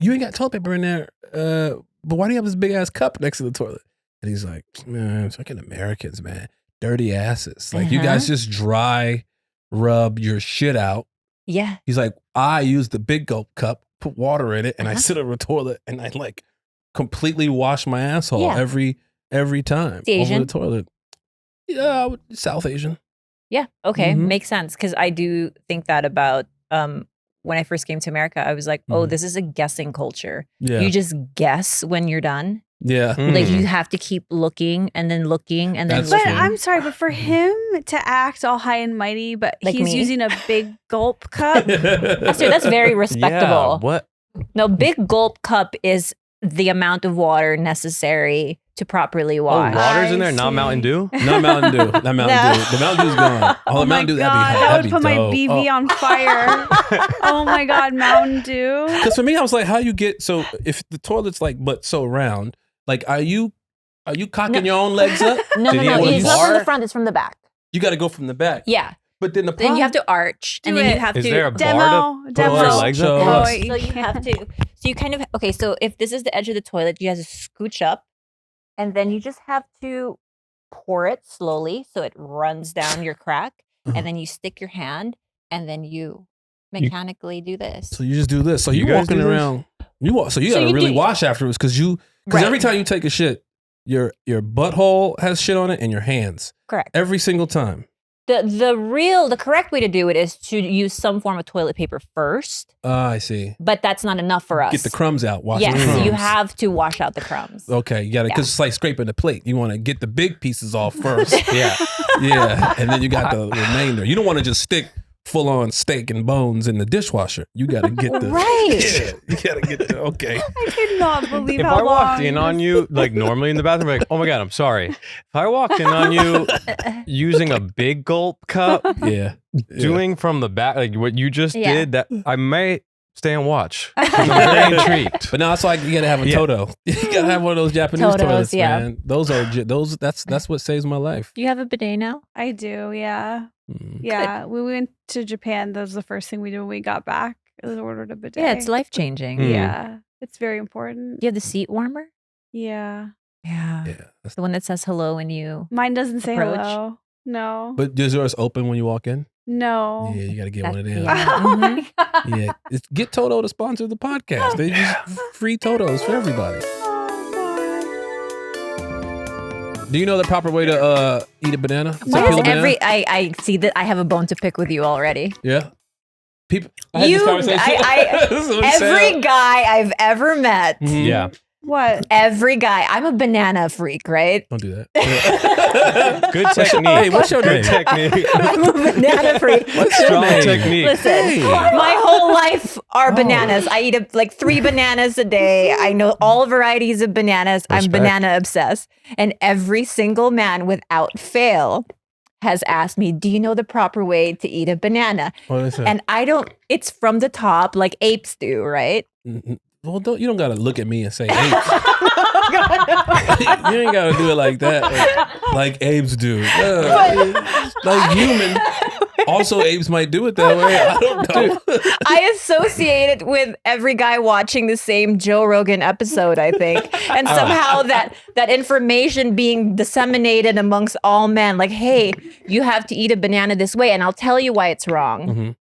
you ain't got toilet paper in there, but why do you have this big ass cup next to the toilet? And he's like, man, fucking Americans, man, dirty asses. Like you guys just dry rub your shit out. Yeah. He's like, I use the big gulp cup, put water in it, and I sit on the toilet and I like completely wash my asshole every time Asian? over the toilet. Yeah, South Asian. Yeah. Okay. Mhm. Makes sense. Because I do think that about when I first came to America, I was like, oh, this is a guessing culture. Yeah. You just guess when you're done. Yeah. Like you have to keep looking and then looking and then That's But looking. true. I'm sorry, but for him to act all high and mighty, but Like he's me? using a big gulp cup. Esther, that's very respectable. Yeah, what? No, big gulp cup is the amount of water necessary to properly Oh, wash. water's in there, I not see. Mountain Dew? Not Mountain Dew. Not Mountain No. Dew. The Mountain Dew's gone. Oh, the Oh my Mountain Dew, god, that'd that would be put my dope. BV on fire. Oh my god, Mountain Dew. Because for me, I was like, how you get so if the toilet's like but so round, like are you cocking your own legs up? No, Did no, he no. have a It's not from bar? the front, it's from the back. You got to go from the back. Yeah. But then the Then you have problem- to arch. And Do then you it. have Is to there a Demo, bar to demo. put your legs Show up? us. Oh, So you have to. So you kind of okay. So if this is the edge of the toilet, you have to scooch up, and then you just have to pour it slowly so it runs down your crack, and then you stick your hand, and then you mechanically do this. So you just do this. So You you guys walking do this? around. You walk. So you So got to you really do- wash afterwards because Right. every time you take a shit, your butthole has shit on it and your hands Correct. every single time. The correct way to do it is to use some form of toilet paper first, I see. but that's not enough for us. Get the crumbs out. Wash Yes, the crumbs. you have to wash out the crumbs. Okay, you got to Yeah. because it's like scraping the plate. You want to get the big pieces off first. Yeah. Yeah, and then you got the remainder. You don't want to just stick full on steak and bones in the dishwasher. You got to get the Right. Yeah, you got to get the okay. I could not believe If how I walked long in on this- you, like normally in the bathroom, like, oh my God, I'm sorry. If I walked in on you using a big gulp cup, Yeah, doing from the back, like what you just Yeah. did, that I may stay and watch. 'Cause I'm very intrigued. But now it's like you got to have a Yeah. Toto. You got to have one of those Japanese Totos, toilets, yeah. man. Those are that's what saves my life. Do you have a bidet now? I do, yeah. Mm. Yeah. We went to Japan. That was the first thing we did when we got back. We ordered a bidet. Yeah, it's life changing. Mm. Yeah. It's very important. Do you have the seat warmer? Yeah. Yeah. Yeah, that's- The one that says hello when you. Mine doesn't say Approach. hello. No. but does yours open when you walk in? no. Yeah, you got to get That- one of them. yeah. Oh my god. Yeah, get Toto to sponsor the podcast. They just free Totos for everybody. Do you know the proper way to eat a banana? To Why peel does a banana? I see that I have a bone to pick with you already. Yeah. People. I had this You- conversation. This is what we Every said. guy I've ever met, Mhm. Yeah. What? every guy. I'm a banana freak, right? Don't do that. Good What's your- technique. hey, what's your Good name? technique. I'm a banana freak. What's your Strong name? technique. Listen, Hey. my whole life are Oh. bananas. I eat like 3 bananas a day. I know all varieties of bananas. I'm Respect. banana obsessed. And every single man without fail has asked me, do you know the proper way to eat a banana? What is that? And I don't, it's from the top like apes do, right? Well, you don't gotta look at me and say apes. You ain't gotta do it like that, like apes do. Like human. Also, apes might do it that way. I don't know. I associate it with every guy watching the same Joe Rogan episode, I think. And somehow that information being disseminated amongst all men, like, hey, you have to eat a banana this way. And I'll tell you why it's wrong.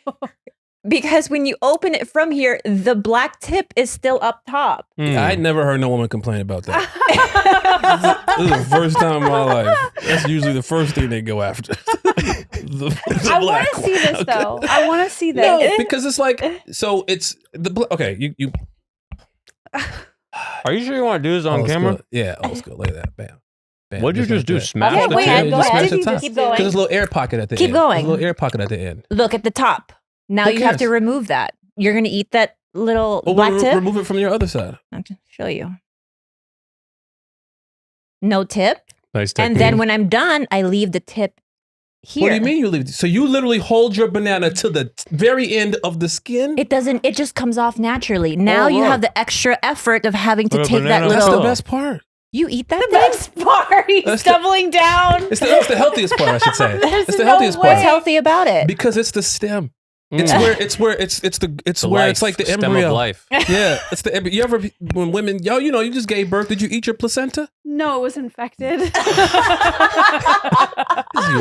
Mhm. Because when you open it from here, the black tip is still up top. I never heard no woman complain about that. This is the first time in my life. That's usually the first thing they go after. The I want black to see one. this though. I want to see this. No, because it's like so. It's okay. You Are you sure you want to do this on let's camera? go. Yeah, let's go. Look at that. Bam. Bam. What'd you like just do? that. Smash Okay, the wait, tip? go Just ahead. smash the top. Keep Because going. there's a little air pocket at the Keep end. going. There's a little air pocket at the end. Look at the top. Now Who you have to cares? remove that. You're going to eat that little Well, black tip? remove it from your other side. I'll just show you. No tip. Nice technique. And then when I'm done, I leave the tip here. What do you mean you leave? So you literally hold your banana to the very end of the skin? It doesn't, it just comes off naturally. Now Oh, you wow. have the extra effort of having to Put a take that banana- That's little. the best part. You eat that? The best part. He's That's the- doubling down. It's the healthiest part, I should say. There's It's the no healthiest way. What's part. healthy about it? Because it's the stem. Mm. It's where it's The where life, it's like the stem embryo. of life. Yeah, it's the embryo. You ever when women you just gave birth? Did you eat your placenta? No, it was infected. You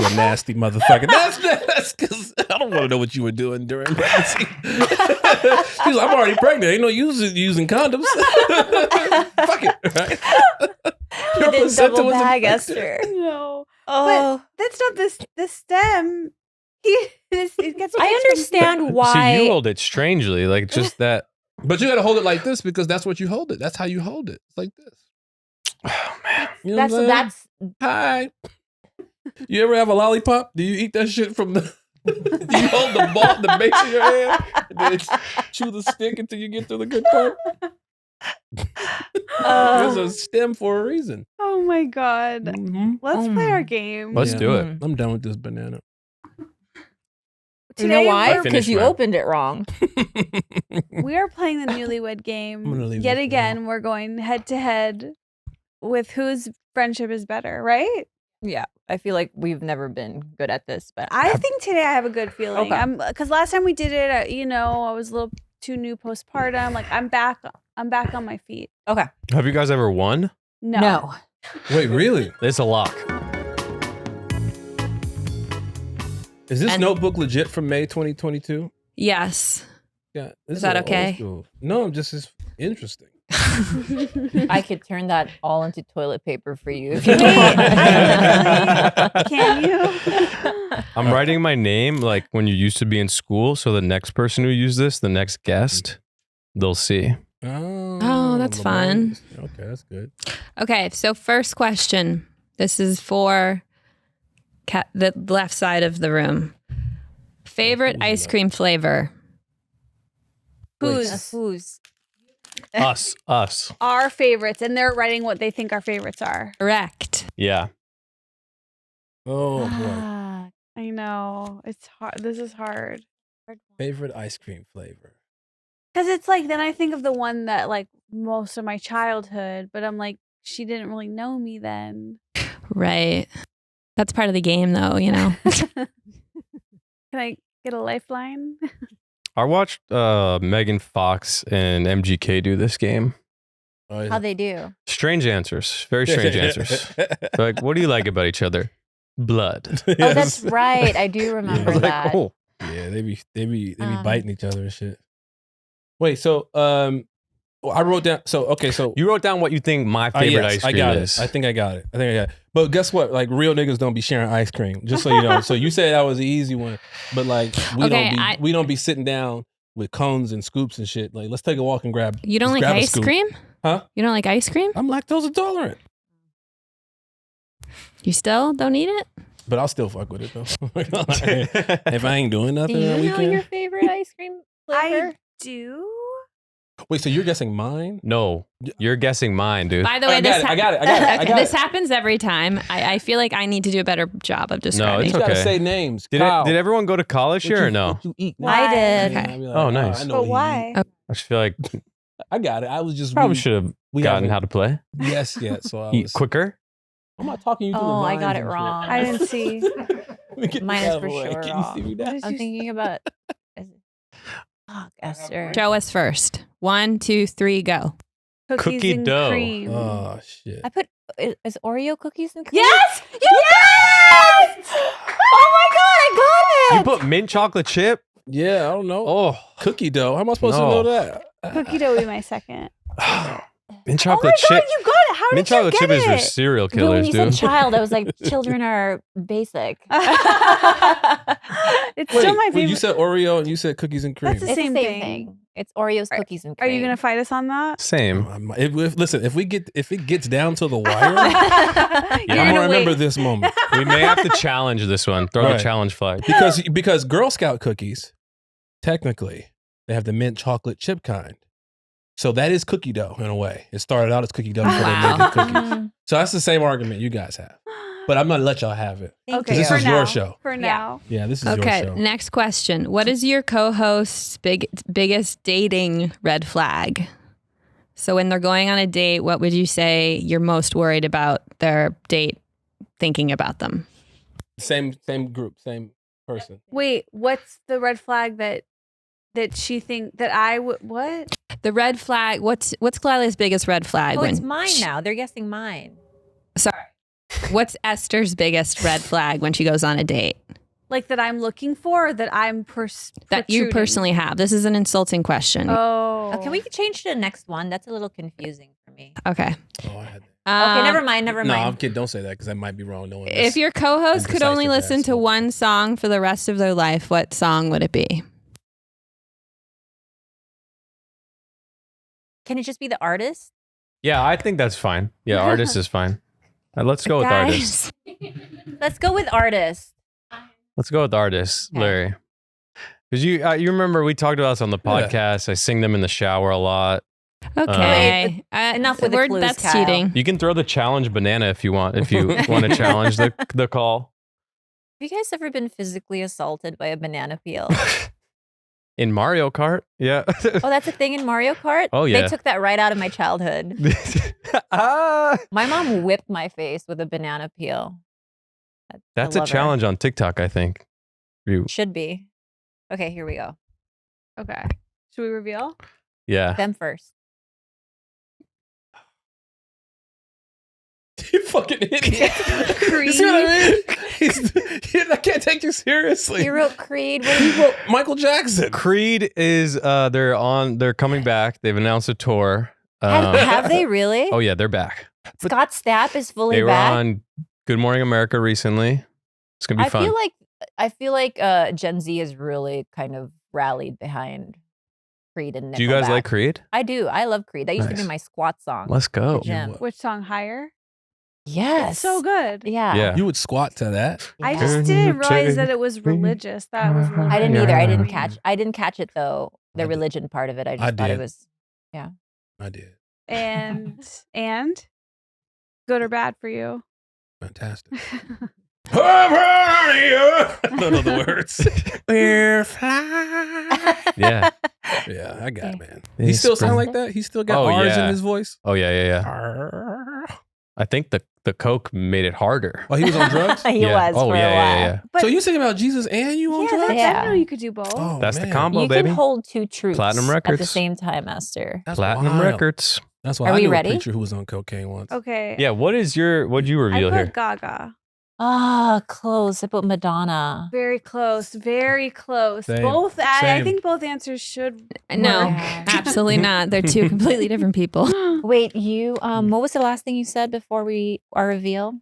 a nasty motherfucker. That's because I don't want to know what you were doing during pregnancy. She's like, I'm already pregnant. Ain't no use using condoms. Fuck it. Right? You didn't double was bag, infected. Esther. No, Oh, that's not the stem. It gets. I understand So why. you rolled it strangely, like just that. But you got to hold it like this because that's what you hold it. That's how you hold it. It's like this. Oh man. You know what I'm That's saying? Hi. You ever have a lollipop? Do you eat that shit from the... Do you hold the base of your hand and then chew the stick until you get to the good part? There's a stem for a reason. Oh my God. Mm-hmm. Let's play our game. Let's do it. I'm done with this banana. You know why? I Because finished you mine. opened it wrong. We are playing the Newlywed I'm gonna Game. leave Yet this again, we're going head to head with whose friendship is better, right? Yeah. I feel like we've never been good at this, but I think today I have a good feeling. Okay. Because last time we did it, I was a little too new postpartum. Like I'm back on my feet. okay. Have you guys ever won? No. Wait, really? It's a lock. Is this And- notebook legit from May 2022? Yes. Yeah. This Is that old okay? school. No, it's interesting. I could turn that all into toilet paper for you. If Wait, you want. Can you? I'm writing my name like when you used to be in school. So the next person who used this, the next guest, they'll see. Oh, that's fun. Okay, that's good. Okay, so first question. This is for the left side of the room. Favorite Who's ice left? cream flavor? Who's? Us. Our favorites, and they're writing what they think our favorites are. Correct. Yeah. Oh boy. Ah, I know. It's hard. This is hard. Favorite ice cream flavor. Because it's like, then I think of the one that like most of my childhood, but I'm like, she didn't really know me then. Right. That's part of the game, though, you know. Can I get a lifeline? I watched Megan Fox and MGK do this game. Oh, yeah. how they do? Strange answers. Very strange answers. They're like, what do you like about each other? Blood. Oh, that's right. I do remember I was like, that. oh. Yeah, they be Um, biting each other and shit. Wait, so I wrote down. So You wrote down what you think my favorite yes, ice cream I got is. it. I think I got it. But guess what? Like real niggas don't be sharing ice cream. Just so you know. So you said that was the easy one, but like Okay, we don't be sitting down with cones and scoops and shit. Like let's take a walk and grab. You don't let's like grab a ice scoop. cream? Huh? You don't like ice cream? I'm lactose intolerant, You still don't eat it? but I'll still fuck with it though. If I ain't doing Do nothing you that know weekend. your favorite ice cream flavor? I do. Wait, so you're guessing mine? No, you're guessing mine, dude. By the way, I got it. I got this it. happens every time. I feel like I need to do a better job of describing. it's You gotta okay. say names. Did Kyle. did everyone go to college What here you- or no? What you eat? I did. Why? Okay. I'd be like, Oh, nice. I know But he why? eat. I just feel like I got it. I was just probably should have we gotten haven't how to play. Yes, yet. So I Eat was quicker. I'm not talking you through the Oh, I vines got it and shit. wrong. I didn't see. Let me get Mine this is out of for the way. sure Can you wrong. see me now? I'm thinking about. Fuck, Esther. Show us first. 1, 2, 3, go. Cookies Cookie and dough. cream. Oh shit. I put is Oreo cookies and cream? Yes! Yes! Oh my god, I You got it! put mint chocolate chip? Yeah, I don't know. Oh, Cookie dough. How am I supposed No. to know that? Cookie dough would be my second. mint Oh my chocolate god, chip. you got it! How Mint did you chocolate get chip is for it? serial But when killers, you said dude. child, I was like, children are basic. It's Wait, still my wait, favorite. you said Oreo and you said cookies and cream. That's the It's same the same thing. thing. It's Oreos, Are- cookies, and Are cream. you gonna fight us on that? Same. Listen, if it gets down to the wire, You're I'm gonna gonna remember wait. this moment We may have to challenge this one. Throw the Right. challenge flag. because Girl Scout cookies, technically, they have the mint chocolate chip kind. So that is cookie dough in a way. It started out as cookie dough before they Wow. made it cookies. So that's the same argument you guys have. But I'm gonna let y'all have it. Thank Okay, This you. is for your now. show. For now. Yeah, this is Okay, your show. next question. What is your co-host's biggest dating red flag? So when they're going on a date, what would you say you're most worried about their date thinking about them? Same group, same person. Wait, what's the red flag that she think that I would what? The red flag, what's Khalyla's biggest red flag? Oh, it's when mine now. They're guessing mine. Sorry. What's Esther's biggest red flag when she goes on a date? Like that I'm looking for or that I'm That you protruding? personally have. This is an insulting question. Oh. Oh, can we change to the next one? That's a little confusing for me. Okay. Oh, I had that. Okay, never mind. Never No, mind. I'm kidding. Don't say that because that might be wrong. No one. If your co-host could only Indecisive listen to asshole. one song for the rest of their life, what song would it be? Can it just be the artist? Yeah, I think that's fine. Yeah, artist is fine. Let's go with artist. Let's go with artist. Let's go with artist, Okay. Larry. Because you remember we talked about this on the podcast. I sing them in the shower a lot. Okay. Enough with the clues, That's Kyle. cheating. You can throw the challenge banana if you want. If you want to challenge the call. Have you guys ever been physically assaulted by a banana peel? In Mario Kart, yeah. Oh, that's a thing in Mario Kart? Oh, yeah. They took that right out of my childhood. Ah, My mom whipped my face with a banana peel. that's I a love her. challenge on TikTok, I think. Should be. Okay, here we go. Okay. Should we reveal? Yeah. Them first. You fucking idiot. Creed. You see what I mean? I can't take you seriously. You wrote Creed. What He wrote Michael Jackson. Creed is they're coming back. They've announced a tour. have they really? Oh yeah, they're back. Scott Stapp is fully They were back. on Good Morning America recently. It's gonna be fun. I feel like Gen Z has really kind of rallied behind Creed and Nickelback. Do you guys like Creed? I do. I love Creed. That used to be Nice. my squat song. Let's go. at the gym. Which song? Higher? Yes. It's so good. Yeah. Yeah. You would squat to that. I Yeah. just didn't realize that it was religious. That was. I didn't either. I didn't Yeah. catch it though. The I did. religion part of it. I just I thought it did. was I did. And good or bad for you? Fantastic. I don't know the words. We're fly. Yeah. Yeah, I got it, man. They He still sound spread- like that? He still got Oh, R's yeah. in his voice? Oh yeah. I think the coke made it harder. Oh, he was on drugs? he Yeah. was Oh, for yeah, a yeah, while. yeah. But So you singing about Jesus and you on yeah, drugs? I Yeah. didn't know you could do both. Oh, That's the man. combo, You baby. can hold two truths Platinum at the Records. same time, Esther. That's Platinum wild. Records. That's why Are I we knew ready? a preacher who was on cocaine once. Okay. Yeah. What'd you reveal I put here? Gaga. Ah, close. I put Madonna. Very close. Very close. Same. Both. I Same. think both answers should. No, work. absolutely not. They're two completely different people. Wait, you what was the last thing you said before our reveal?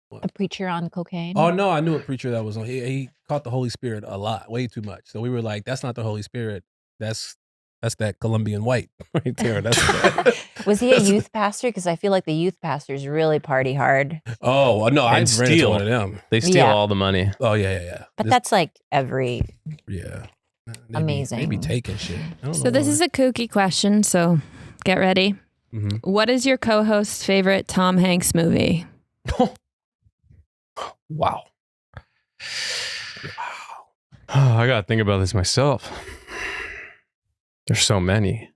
What? A preacher on cocaine? Oh no, I knew a preacher that was on. He caught the Holy Spirit a lot, way too much. So we were like, "That's not the Holy Spirit. That's that Colombian white right there." That's Was he a youth pastor? Because I feel like the youth pastors really party hard. oh well, no, I And ran into steal. one of them. They steal Yeah. all the money. Oh yeah. But This- that's like every yeah. amazing. They be taking shit. I don't So know this why. is a kooky question, so get ready. Mhm. What is your co-host's favorite Tom Hanks movie? Wow. I gotta think about this myself. There's so many.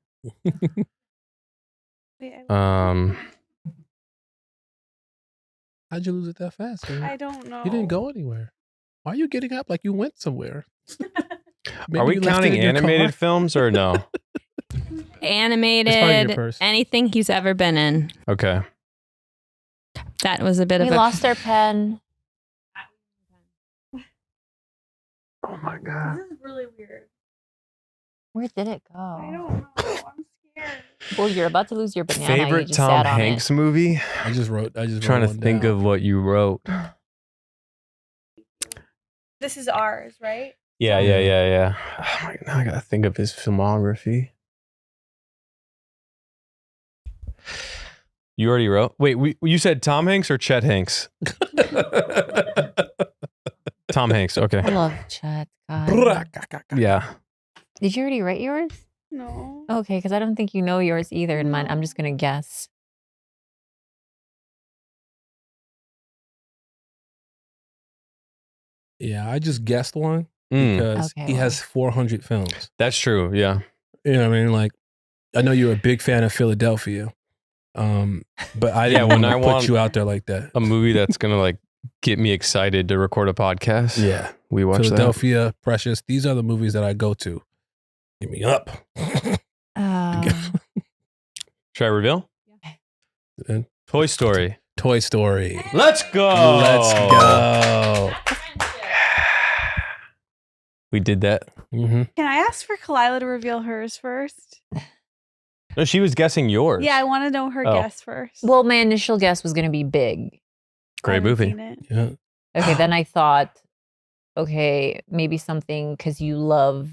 Wait, How'd you lose it that fast? Man? I don't know. You didn't go anywhere. Why are you getting up like you went somewhere? Maybe Are we you left it counting in your animated car? films or no? It's probably your Animated, purse. anything he's ever been in. Okay. That was a bit we of a lost our pen. Oh my god. This is really weird. Where did it go? I don't know. I'm scared. Well, you're about to lose your banana. you Favorite just Tom sat on Hanks movie? I just wrote Trying to one think down. of what you wrote. This is ours, right? Yeah. Oh my, now I gotta think of his filmography. You already wrote? Wait, you said Tom Hanks or Chet Hanks? Tom Hanks. Okay. it. I love Chet. God. Yeah. Did you already write yours? No. Okay, because I don't think you know yours either. And mine, I'm just gonna guess. Yeah, I just guessed one Mm, because Okay, he well. has 400 films. that's true. Yeah. You know what I mean? Like, I know you're a big fan of Philadelphia, but I Yeah, didn't when want I to want- put you out there like that. A movie that's gonna like get me excited to record a podcast. Yeah, We watch that. Philadelphia, Precious. These are the movies that I go to. Get me up. Should I reveal? And Toy Story. Toy Story. Let's go. Let's go. We did that. Mm-hmm. Can I ask for Khalyla to reveal hers first? No, she was guessing yours. Yeah, I want to know her Oh. guess first. well, my initial guess was gonna be Big. I Great haven't movie. seen it. Yeah. Okay, then I thought, okay, maybe something because you love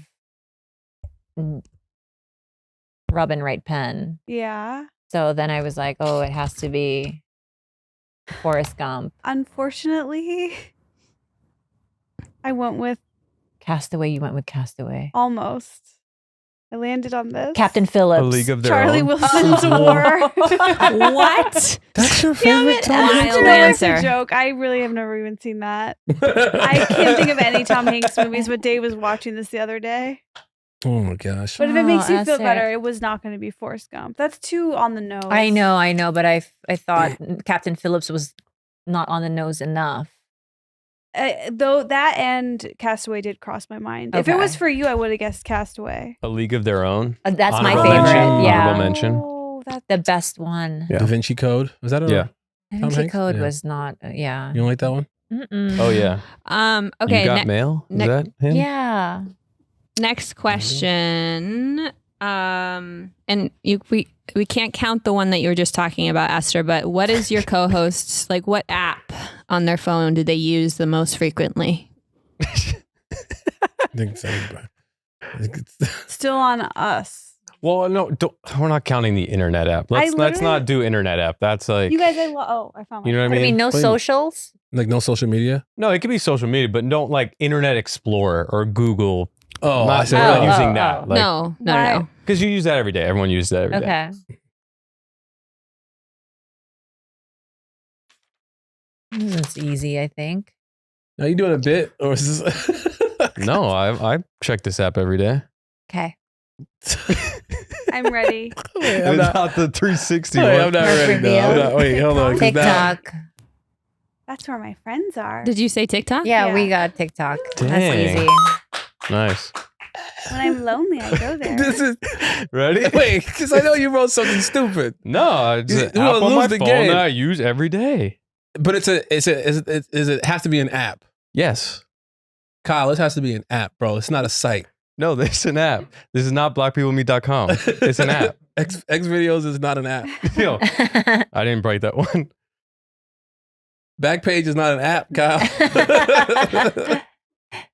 Robin Wright Penn. Yeah. So then I was like, oh, it has to be Forrest Gump. Unfortunately, I went with Castaway. You went with Castaway. almost. I landed on this. Captain Phillips. A League of Their Charlie Own. Wilson's War. What? That's your favorite Tom Hanks Wild No, it's answer. a joke. I really have never even seen that. I can't think of any Tom Hanks movies, but Dave was watching this the other day. Oh my gosh. But if it makes you feel Esther. better, it was not going to be Forrest Gump. That's too on the nose. I know, but I thought Captain Phillips was not on the nose enough. Though that and Castaway did cross my mind. If it Okay. was for you, I would have guessed Castaway. A League of Their Own. That's my Honorable favorite. mention. Yeah, Honorable mention. Oh, that the best one. Yeah. Da Vinci Code. Was that a Yeah. Da Tom Vinci Hanks? Code Yeah. was not. Yeah. You don't like that one? Mm-mm. Oh yeah. Okay. You got mail? Is ne- that him? Yeah. Next question. And we can't count the one that you were just talking about, Esther, but what is your co-host's, like, what app on their phone do they use the most frequently? I think so. I think it's still on us. Well, no, we're not counting the internet app. Let's literally- not do internet app. That's like You guys, I found you know what I I mean? mean, no Wait. socials. like no social media. No, it could be social media, but don't like Internet Explorer or Google. Oh, not, I see. we're not Oh, using oh, that. oh. Like, No. Why? because you use that every day. Everyone uses that every day. Okay. It's easy, I think. Are you doing a bit or is this? No, I check this app every day. Okay. I'm ready. Wait, I'm not, the 360 wait, I'm not Let's ready. No, I'm reveal. not, wait, hold on. 'cause now- TikTok. That's where my friends are. Did you say TikTok? Yeah, Yeah. we got TikTok. Dang. That's easy. Nice. When I'm lonely, I go there. This is Ready? wait, because I know you wrote something stupid, No, it's You- an you app wanna on my lose the phone game. that I use every day. but is it has to be an app? Yes. Kyle, this has to be an app, bro. It's not a site. No, this is an app. This is not blackpeoplemeet.com. It's an app. X videos is not an app. Yo, I didn't write that one. Backpage is not an app, Kyle.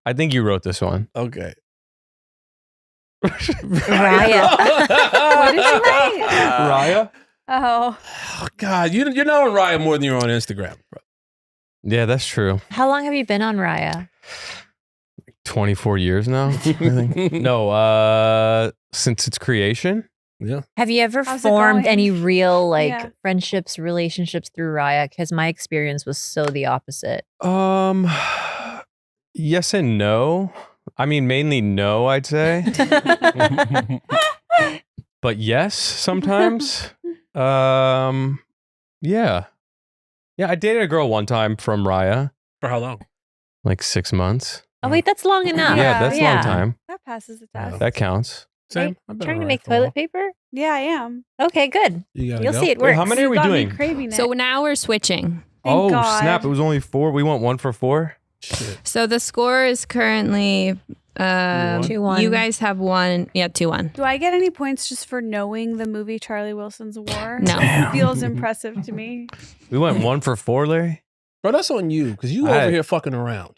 I think you wrote this one. Okay. Raya. What did you write? Raya? Oh, Oh, God, you're not on Raya more than you're on Instagram, bro. Yeah, that's true. How long have you been on Raya? 24 years now, I think. No, since its creation. Yeah. Have you ever How's it formed going? any real Yeah. friendships, relationships through Raya? Because my experience was so the opposite. Yes and no. I mean, mainly no, I'd say. But yes, sometimes. Yeah. Yeah, I dated a girl one time from Raya, For how long? like 6 months. Oh wait, that's long enough. Yeah, that's a long time. that passes the test. That counts. Same. I've been Trying on to Raya make for a while. toilet paper? Yeah, I am. Okay, good. You gotta You'll go. see it Wait, works. how many are we Got me doing? craving it. So now we're switching. Thank Oh, God. snap. It was only 4. We went 1 for 4. Shit. So the score is currently 2-1. you guys have 1. Yeah, 2-1. Do I get any points just for knowing the movie Charlie Wilson's War? No. It feels impressive to me. We went 1 for 4, Larry. Bro, that's on you because you I- over here fucking around.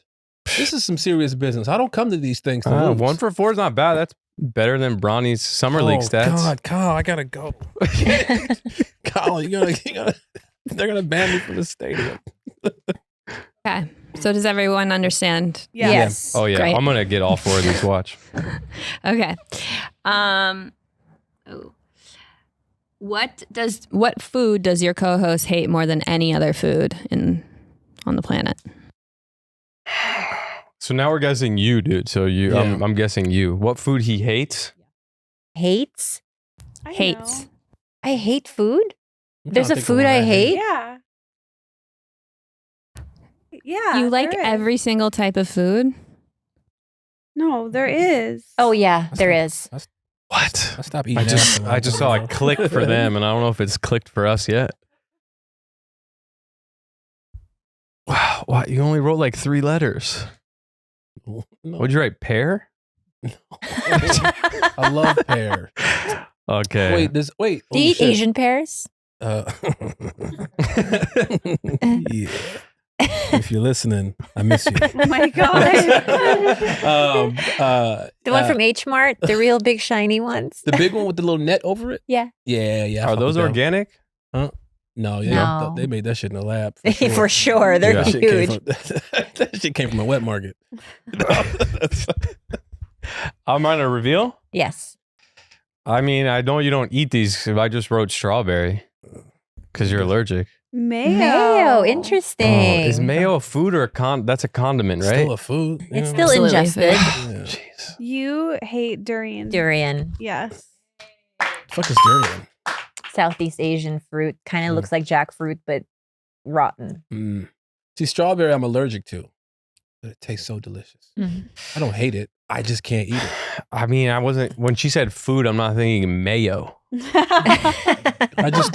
This is some serious business. I don't come to these things to lose. 1 for 4 is not bad. That's better than Bronny's summer league stats. God, Kyle, I gotta go. Kyle, you gotta. They're gonna ban me from the stadium. Okay. So does everyone understand? Yeah. Yes. Oh yeah, Great. I'm gonna get all 4 of these. Watch. Okay. What food does your co-host hate more than any other food on the planet? So now we're guessing you, dude. So you, Yeah. I'm guessing you. What food he hates? Hates? I Hates. know. I hate food? I'm There's trying a to think of food what I hate? Yeah. Yeah. You like there is. every single type of food? No, there is. Oh yeah, there is. What? I stopped eating. I just after I just saw a click for them, and I don't know if it's clicked for us yet. Wow, what? You only wrote like 3 letters. No. What'd you write? Pear? I love pear. Okay. Wait, Do you holy eat shit. Asian pears? Yeah. If you're listening, I miss you. Oh my god. The one from H Mart, the real big shiny ones. The big one with the little net over it? Yeah. Yeah. Are those organic? Huh? No, No. they made that shit in the lab. For sure. They're Yeah. huge. That shit came from a wet market. I'm on a reveal. Yes. I mean, I know you don't eat these. I just wrote strawberry because you're allergic. Mayo. Interesting. Oh, is mayo a food or that's a condiment, right? Still a food. It's you still know? Absolutely ingested. Yeah. Jeez. You hate durian. Durian. Yes. Fuck is durian? Southeast Asian fruit. Kind of looks like jackfruit, but rotten. Mm. See, strawberry I'm allergic to, but it tastes so delicious. Mhm. I don't hate it. I just can't eat it. I mean, I wasn't when she said food. I'm not thinking mayo. I just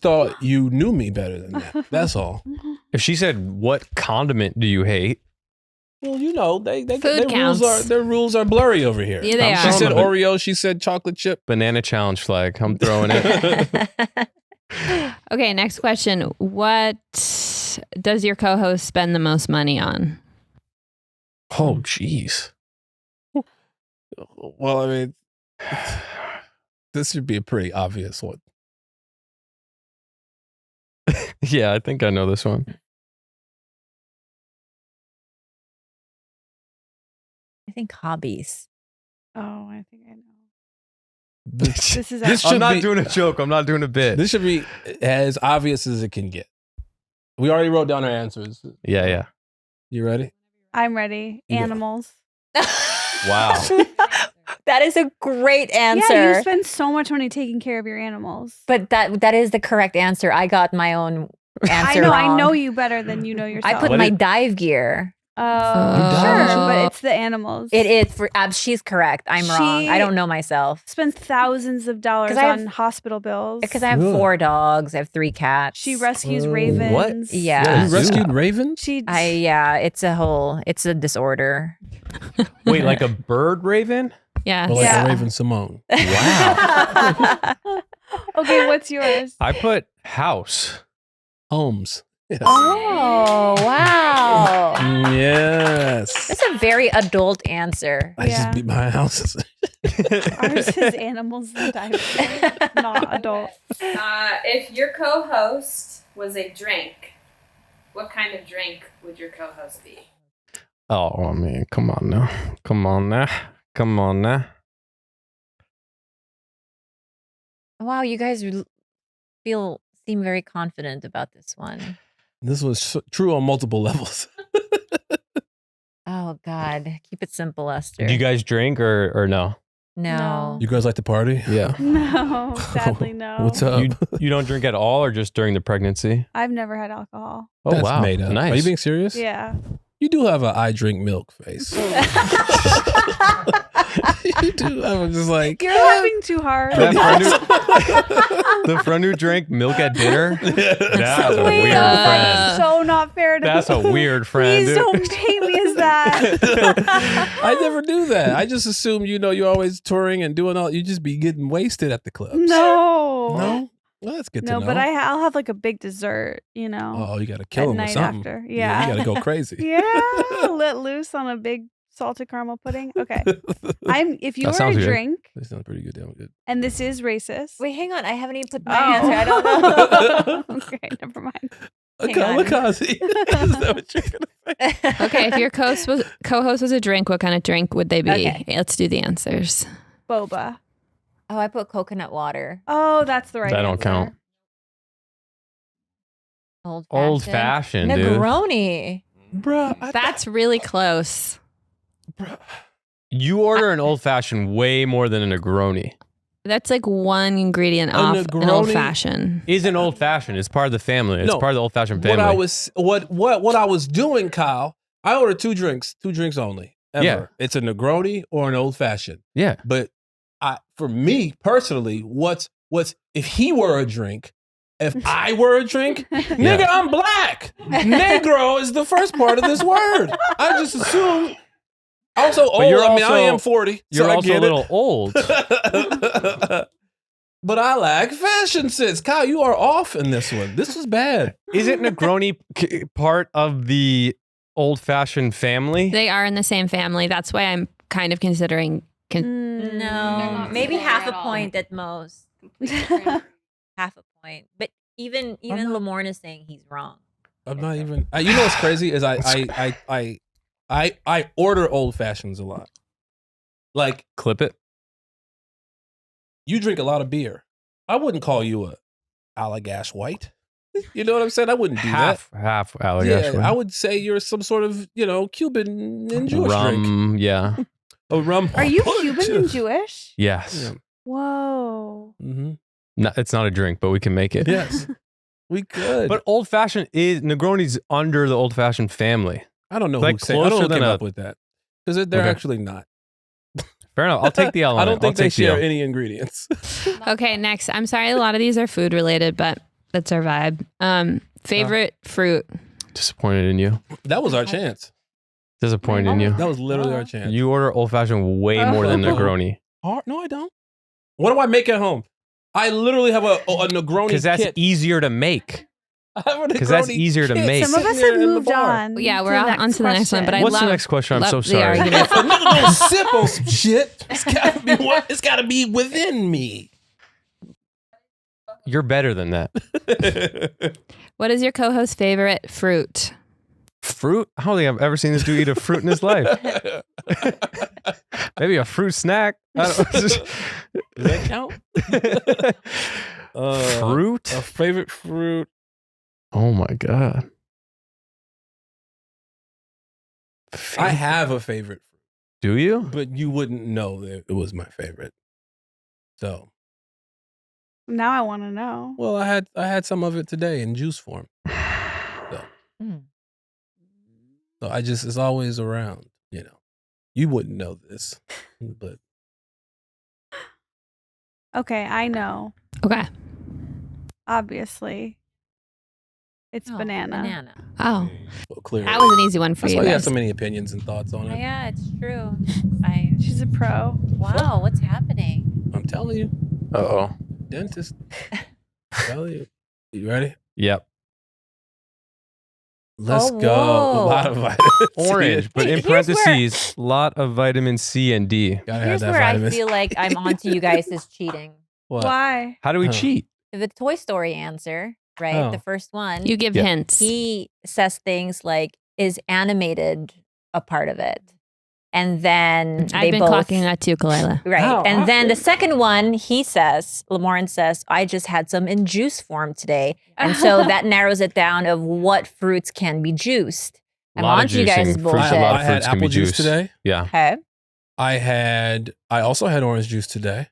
thought you knew me better than that. That's all. If she said, "What condiment do you hate?" Well, you know, Food their rules are blurry over here. Yeah, they She are. said Oreo. She said chocolate chip. Banana challenge flag. I'm throwing it. Okay, next question. What does your co-host spend the most money on? Oh, jeez. Well, I mean, this should be a pretty obvious one. Yeah, I think I know this one. I think hobbies. Oh, I think I know. This This is This I'm should not be- doing a joke. I'm not doing a bit. should be as obvious as it can get. We already wrote down our answers. Yeah. You ready? I'm ready. Yeah. Animals. Wow. That is a great answer. Yeah, you spend so much money taking care of your animals. But that is the correct answer. I got my own answer wrong. I know you better than you know yourself. I put What my did- dive gear. Oh, dive? sure, but it's the animals. It is for she's correct. I'm wrong. I She- don't know myself. Spends thousands of dollars 'Cause I have- on hospital bills. Because I have Really? 4 dogs. I have 3 cats. She rescues What? ravens. Yeah. You rescued ravens? She it's a disorder. Wait, like a bird raven? Yes. Or like Yeah. a Raven Simone? Wow. Okay, what's yours? I put house. Holmes. Yes. Oh, wow. Yes. That's a very adult answer. I Yeah. just beat my houses. Ours is animals and divers, not adult. If your co-host was a drink, what kind of drink would your co-host be? Oh, I mean, come on now. Wow, you guys seem very confident about this one. This was true on multiple levels. Oh God, keep it simple, Esther. Do you guys drink or no? No. You guys like to party? Yeah. No, sadly, no. What's up? You don't drink at all or just during the pregnancy? I've never had alcohol. Oh, That's wow. made up. Nice. Are you being serious? Yeah. You do have a I drink milk face. You do. I'm just like You're laughing too hard. The friend who drank milk at dinner? That's a Wait, weird that's friend. so not fair to That's a weird friend. Please dude. don't paint me as that. I never do that. I just assume you're always touring and doing all. You just be getting wasted at the clubs. No. No. Well, that's good to No, know. but I'll have like a big dessert, you know. Oh, you got to kill at him or night something. after. You Yeah. got to go crazy. Yeah, let loose on a big salted caramel pudding. Okay. If you That were sounds a good. drink, That sounds pretty good. Damn good. and this is racist. Wait, hang on. I haven't even put my Oh. answer. I don't know. Okay, never mind. Hang on. Kamikaze. Is that what you're gonna say? Okay, if your co-host was a drink, what kind of drink would they be? Okay. Let's do the answers. Boba. Oh, I put coconut water. Oh, that's the right That don't answer. count. Old Fashioned, dude. Negroni. Bruh, That's really close. You order an old fashioned way more than a Negroni. That's like one ingredient A off an Negroni? old fashioned. Is an old fashioned. It's part of the family. It's No. part of the old fashioned what family. I was doing, Kyle. I ordered 2 drinks only. Ever. Yeah. It's a Negroni or an old fashioned. Yeah. But for me personally, what's if he were a drink, if I were a drink, nigga, I'm black. Negro is the first part of this word. I just assume. Also, But you're I also- am 40. You're so I also get a little old. it. But I lack fashion sense. Kyle, you are off in this one. This was bad. Isn't Negroni part of the old-fashioned family? They are in the same family. That's why I'm kind of considering. No, maybe half a point at most. Half a point. But even Lamorne is saying he's wrong. I'm not even. You know what's crazy is I order old fashions a lot. Like, Clip it. you drink a lot of beer. I wouldn't call you a Allagash White. You know what I'm saying? I wouldn't do Half that. Allagash. Yeah, I would say you're some sort of, Cuban and Jewish drink. Rum, yeah. A rum. Are you punch. Cuban and Jewish? Yes. Yeah. Whoa. Mm-hmm. No, it's not a drink, but we can make it. Yes, we could. But old-fashioned is, Negroni's under the old-fashioned family. I don't know like who said. I don't know closer who than came a- up with that because they're Okay. actually not. Fair enough. I'll take the L on I it. don't think I'll they take the L. share any ingredients. Okay, next. I'm sorry, a lot of these are food related, but that's our vibe. Favorite fruit. Disappointed in you. That was our chance. Disappointed in you. That was literally our chance. You order old-fashioned way more than Negroni. No, I don't. What do I make at home? I literally have a Negroni Because that's kit. easier to make. I have a 'Cause that's Negroni easier to kit make. Some of us sitting there have in the moved bar. on. Yeah, we're on to the next one, but I What's the love- next question? I'm love so the sorry. argument. If a nigga don't sip on some shit, it's gotta be within me. You're better than that. What is your co-host's favorite fruit? Fruit? I don't think I've ever seen this dude eat a fruit in his life. Maybe a fruit snack. I don't, Does that count? fruit? A favorite fruit. Oh my God. I have a favorite fruit, Do you? but you wouldn't know that it was my favorite. So, Now I want to know. well, I had some of it today in juice form. So I just, it's always around, You wouldn't know this, but Okay, I know. Okay. Obviously. It's banana. Banana. Oh, well, clearly. that was an easy one for That's you why you have guys. so many opinions and thoughts on it. Yeah, it's true. She's a pro. Wow, what's happening? I'm telling you, Uh-oh. dentist. Tell you. You ready? Yep. Let's Oh, go. whoa. A lot of vitamin C. Orange, but in Here's where- parentheses, lot of vitamin C and D. Gotta have Here's that where I vitamin. feel like I'm onto you guys' cheating. What? Why? How do we Huh. cheat? The Toy Story answer, right? Oh. The first one. You give Yeah. hints. He says things like, "Is animated a part of it?" And then I've they been both, clocking that too, Khalyla. right. How And then the often? second one, Lamorne says, "I just had some in juice form today," and so that narrows it down of what fruits can be juiced. I'm Lot of onto you guys' juicing. Fruits, bullshit. a lot of I had fruits can be apple juice juiced. today. Yeah. Okay. I also had orange juice today.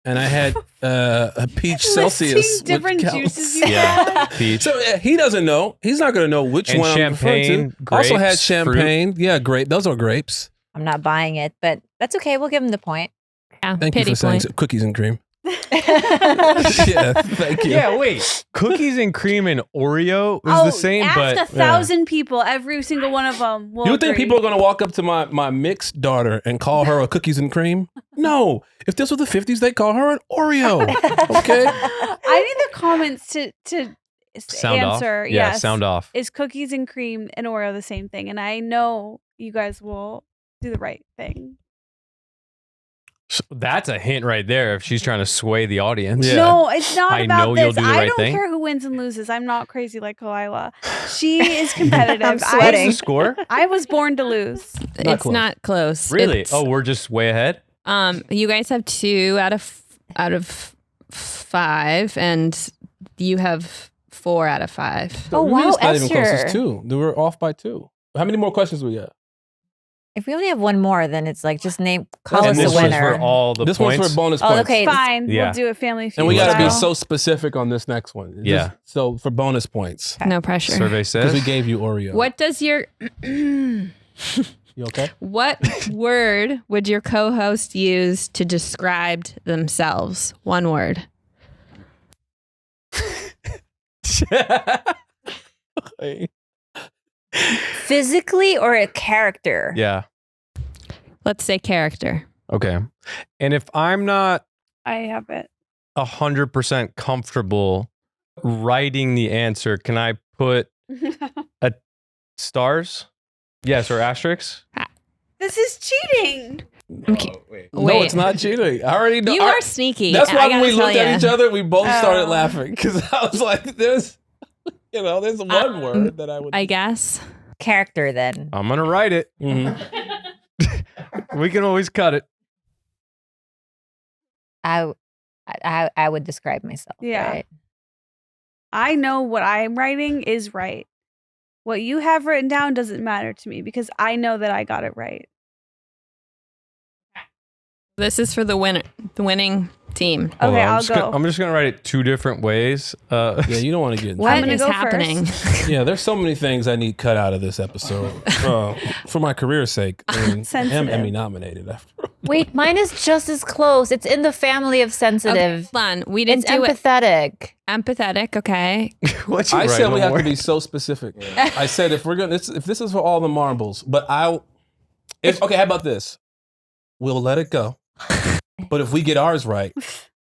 And I had a peach Listing Celsius. which different counts. juices you Yeah. had. Peach. So he doesn't know. He's not going to know which And one I'm referring champagne, to. Also had grapes, champagne. Yeah, grape. Those are grapes. I'm not buying it, but that's okay. We'll give him the point. Yeah, Thank pity you for saying point. so. Cookies and cream. Yeah, thank you. Yeah, wait. Cookies and cream and Oreo is the same, ask but 1,000 people. Every single one of them will You think agree. people are going to walk up to my mixed daughter and call her a cookies and cream? No. If this was the 50s, they call her an Oreo. Okay. I need the comments to sound answer. off. Yeah, Yes. sound off. Is cookies and cream and Oreo the same thing? And I know you guys will do the right thing. So that's a hint right there if she's trying to sway the audience. Yeah. No, it's not I about know this. you'll do the I right don't thing. care who wins and loses. I'm not crazy like Khalyla. She is competitive. I'm What's sweating. the score? I was born to lose. It's close. not close. Really? It's- Oh, we're just way ahead? you guys have 2 out of 5, and you have 4 out of 5. Oh, wow, It's not even close. Esther. It's 2. We're off by 2. How many more questions we got? If we only have one more, then it's like just call And us And a this one's winner. for all the This points. one's for bonus Oh, points. okay. Fine. Yeah. We'll do it family feud. And we got to be style. so specific on this next one. Yeah. So for bonus points. No pressure. Survey Because says. we gave you Oreo. What does your You okay? what word would your co-host use to describe themselves? One word. Okay. Physically or a character? Yeah. Let's say character. Okay. And if I'm not I have it. 100% comfortable writing the answer, can I put a stars? Yes, or asterisks? This is cheating. Wait. No, it's not cheating. I already know. You are sneaky. That's why I when we gotta looked tell at each ya. other, we both started laughing because I was like, there's one word that I would. I guess. Character then. I'm going to write it. We can always cut it. I would describe myself. Yeah. Right? I know what I'm writing is right. What you have written down doesn't matter to me because I know that I got it right. This is for the winning team. Hold Okay, on, I'll go. I'm just going to write it 2 different ways. Yeah, you don't want to get in What I'm gonna is go happening? Yeah, there's so many things I need cut out of this episode for my career's sake. I mean, I'm Sensitive. Emmy nominated after. Wait, mine is just as close. It's in the family of Okay, sensitive. hold on. We didn't It's do empathetic. empathetic. Okay. What you I write, said we have to Lamorne? be so specific. I said if this is for all the marbles, but okay, how about this? We'll let it go. But if we get ours right,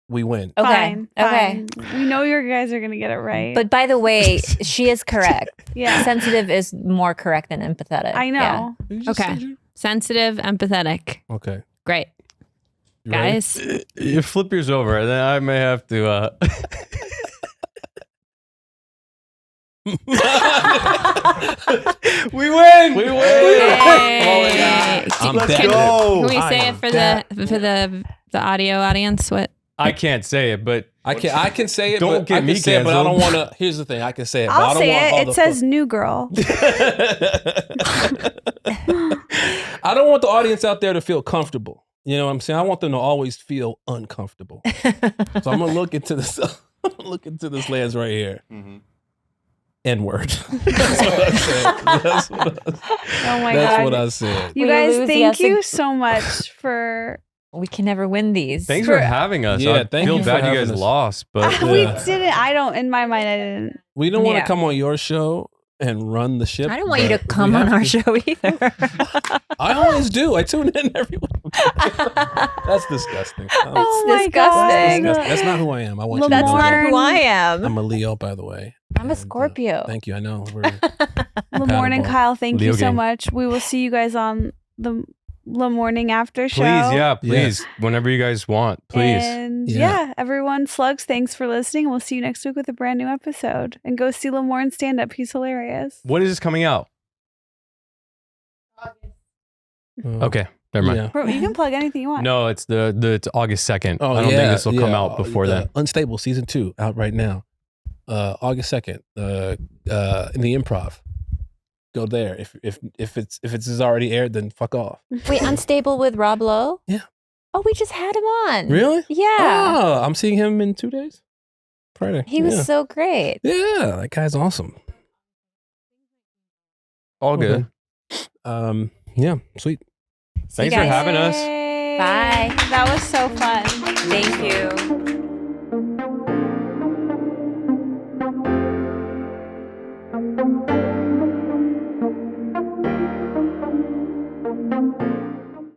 we win. Okay. Fine, Okay. fine. We know your guys are gonna get it right. But by the way, she is correct. yeah, Sensitive is more correct than empathetic. I know. Yeah. You just Okay. said you- Sensitive, empathetic. Okay. Great. You ready? Guys. You flip yours over, and then I may have to. We win! We win! Yay. I'm Let's dead. go! Can we I say am it for the audio audience? What? I can't say it, but I can say it. Don't but get I can me say it, but I don't canceled. want to. Here's the thing. I can say it. but I I'll don't say want all it. the It says "new girl." I don't want the audience out there to feel comfortable. You know what I'm saying? I want them to always feel uncomfortable. So I'm gonna look into this. Look into this lens right here. N-word. That's what I said. That's what Oh my That's god! what I said. You We guys, lose thank the you so much for. We can never win these. thanks for having us. Yeah, I thank feel you for bad you having guys us. lost, but We Yeah. didn't. I don't. In my mind, I didn't. We don't want to Yeah. come on your show and run the ship. I don't want you to but come we on have our to. show either. I always do. I tune in every week. That's disgusting. Oh It's my disgusting. God. That's not who I am. I want you to That's know not that. who I am. I'm a Leo, by the way. I'm a And, Scorpio. thank you. I know. We're Lamorne and Compatible. Kyle, thank Leo you so gang. much. We will see you guys on the Lamorning after show. please, whenever you guys want, please. And Yeah. everyone, slugs, thanks for listening. We'll see you next week with a brand new episode. And go see Lamorne stand up. He's hilarious. When is this coming out? Okay, never mind. Yeah. Bro, you can plug anything you want. No, it's it's August 2nd. Oh, I don't yeah, think this will come yeah. out before then. Unstable season 2 out right now. August 2nd. In the Improv. Go there. If it's is already aired, then fuck off. Wait, Unstable with Rob Lowe? Yeah. Oh, we just had him on. Really? Yeah. Oh, I'm seeing him in 2 days. Friday. He was Yeah. so great. Yeah, that guy's awesome. All good. Yeah, sweet. See you Thanks for guys. having us. Yay. Bye. That was so fun. Thank you.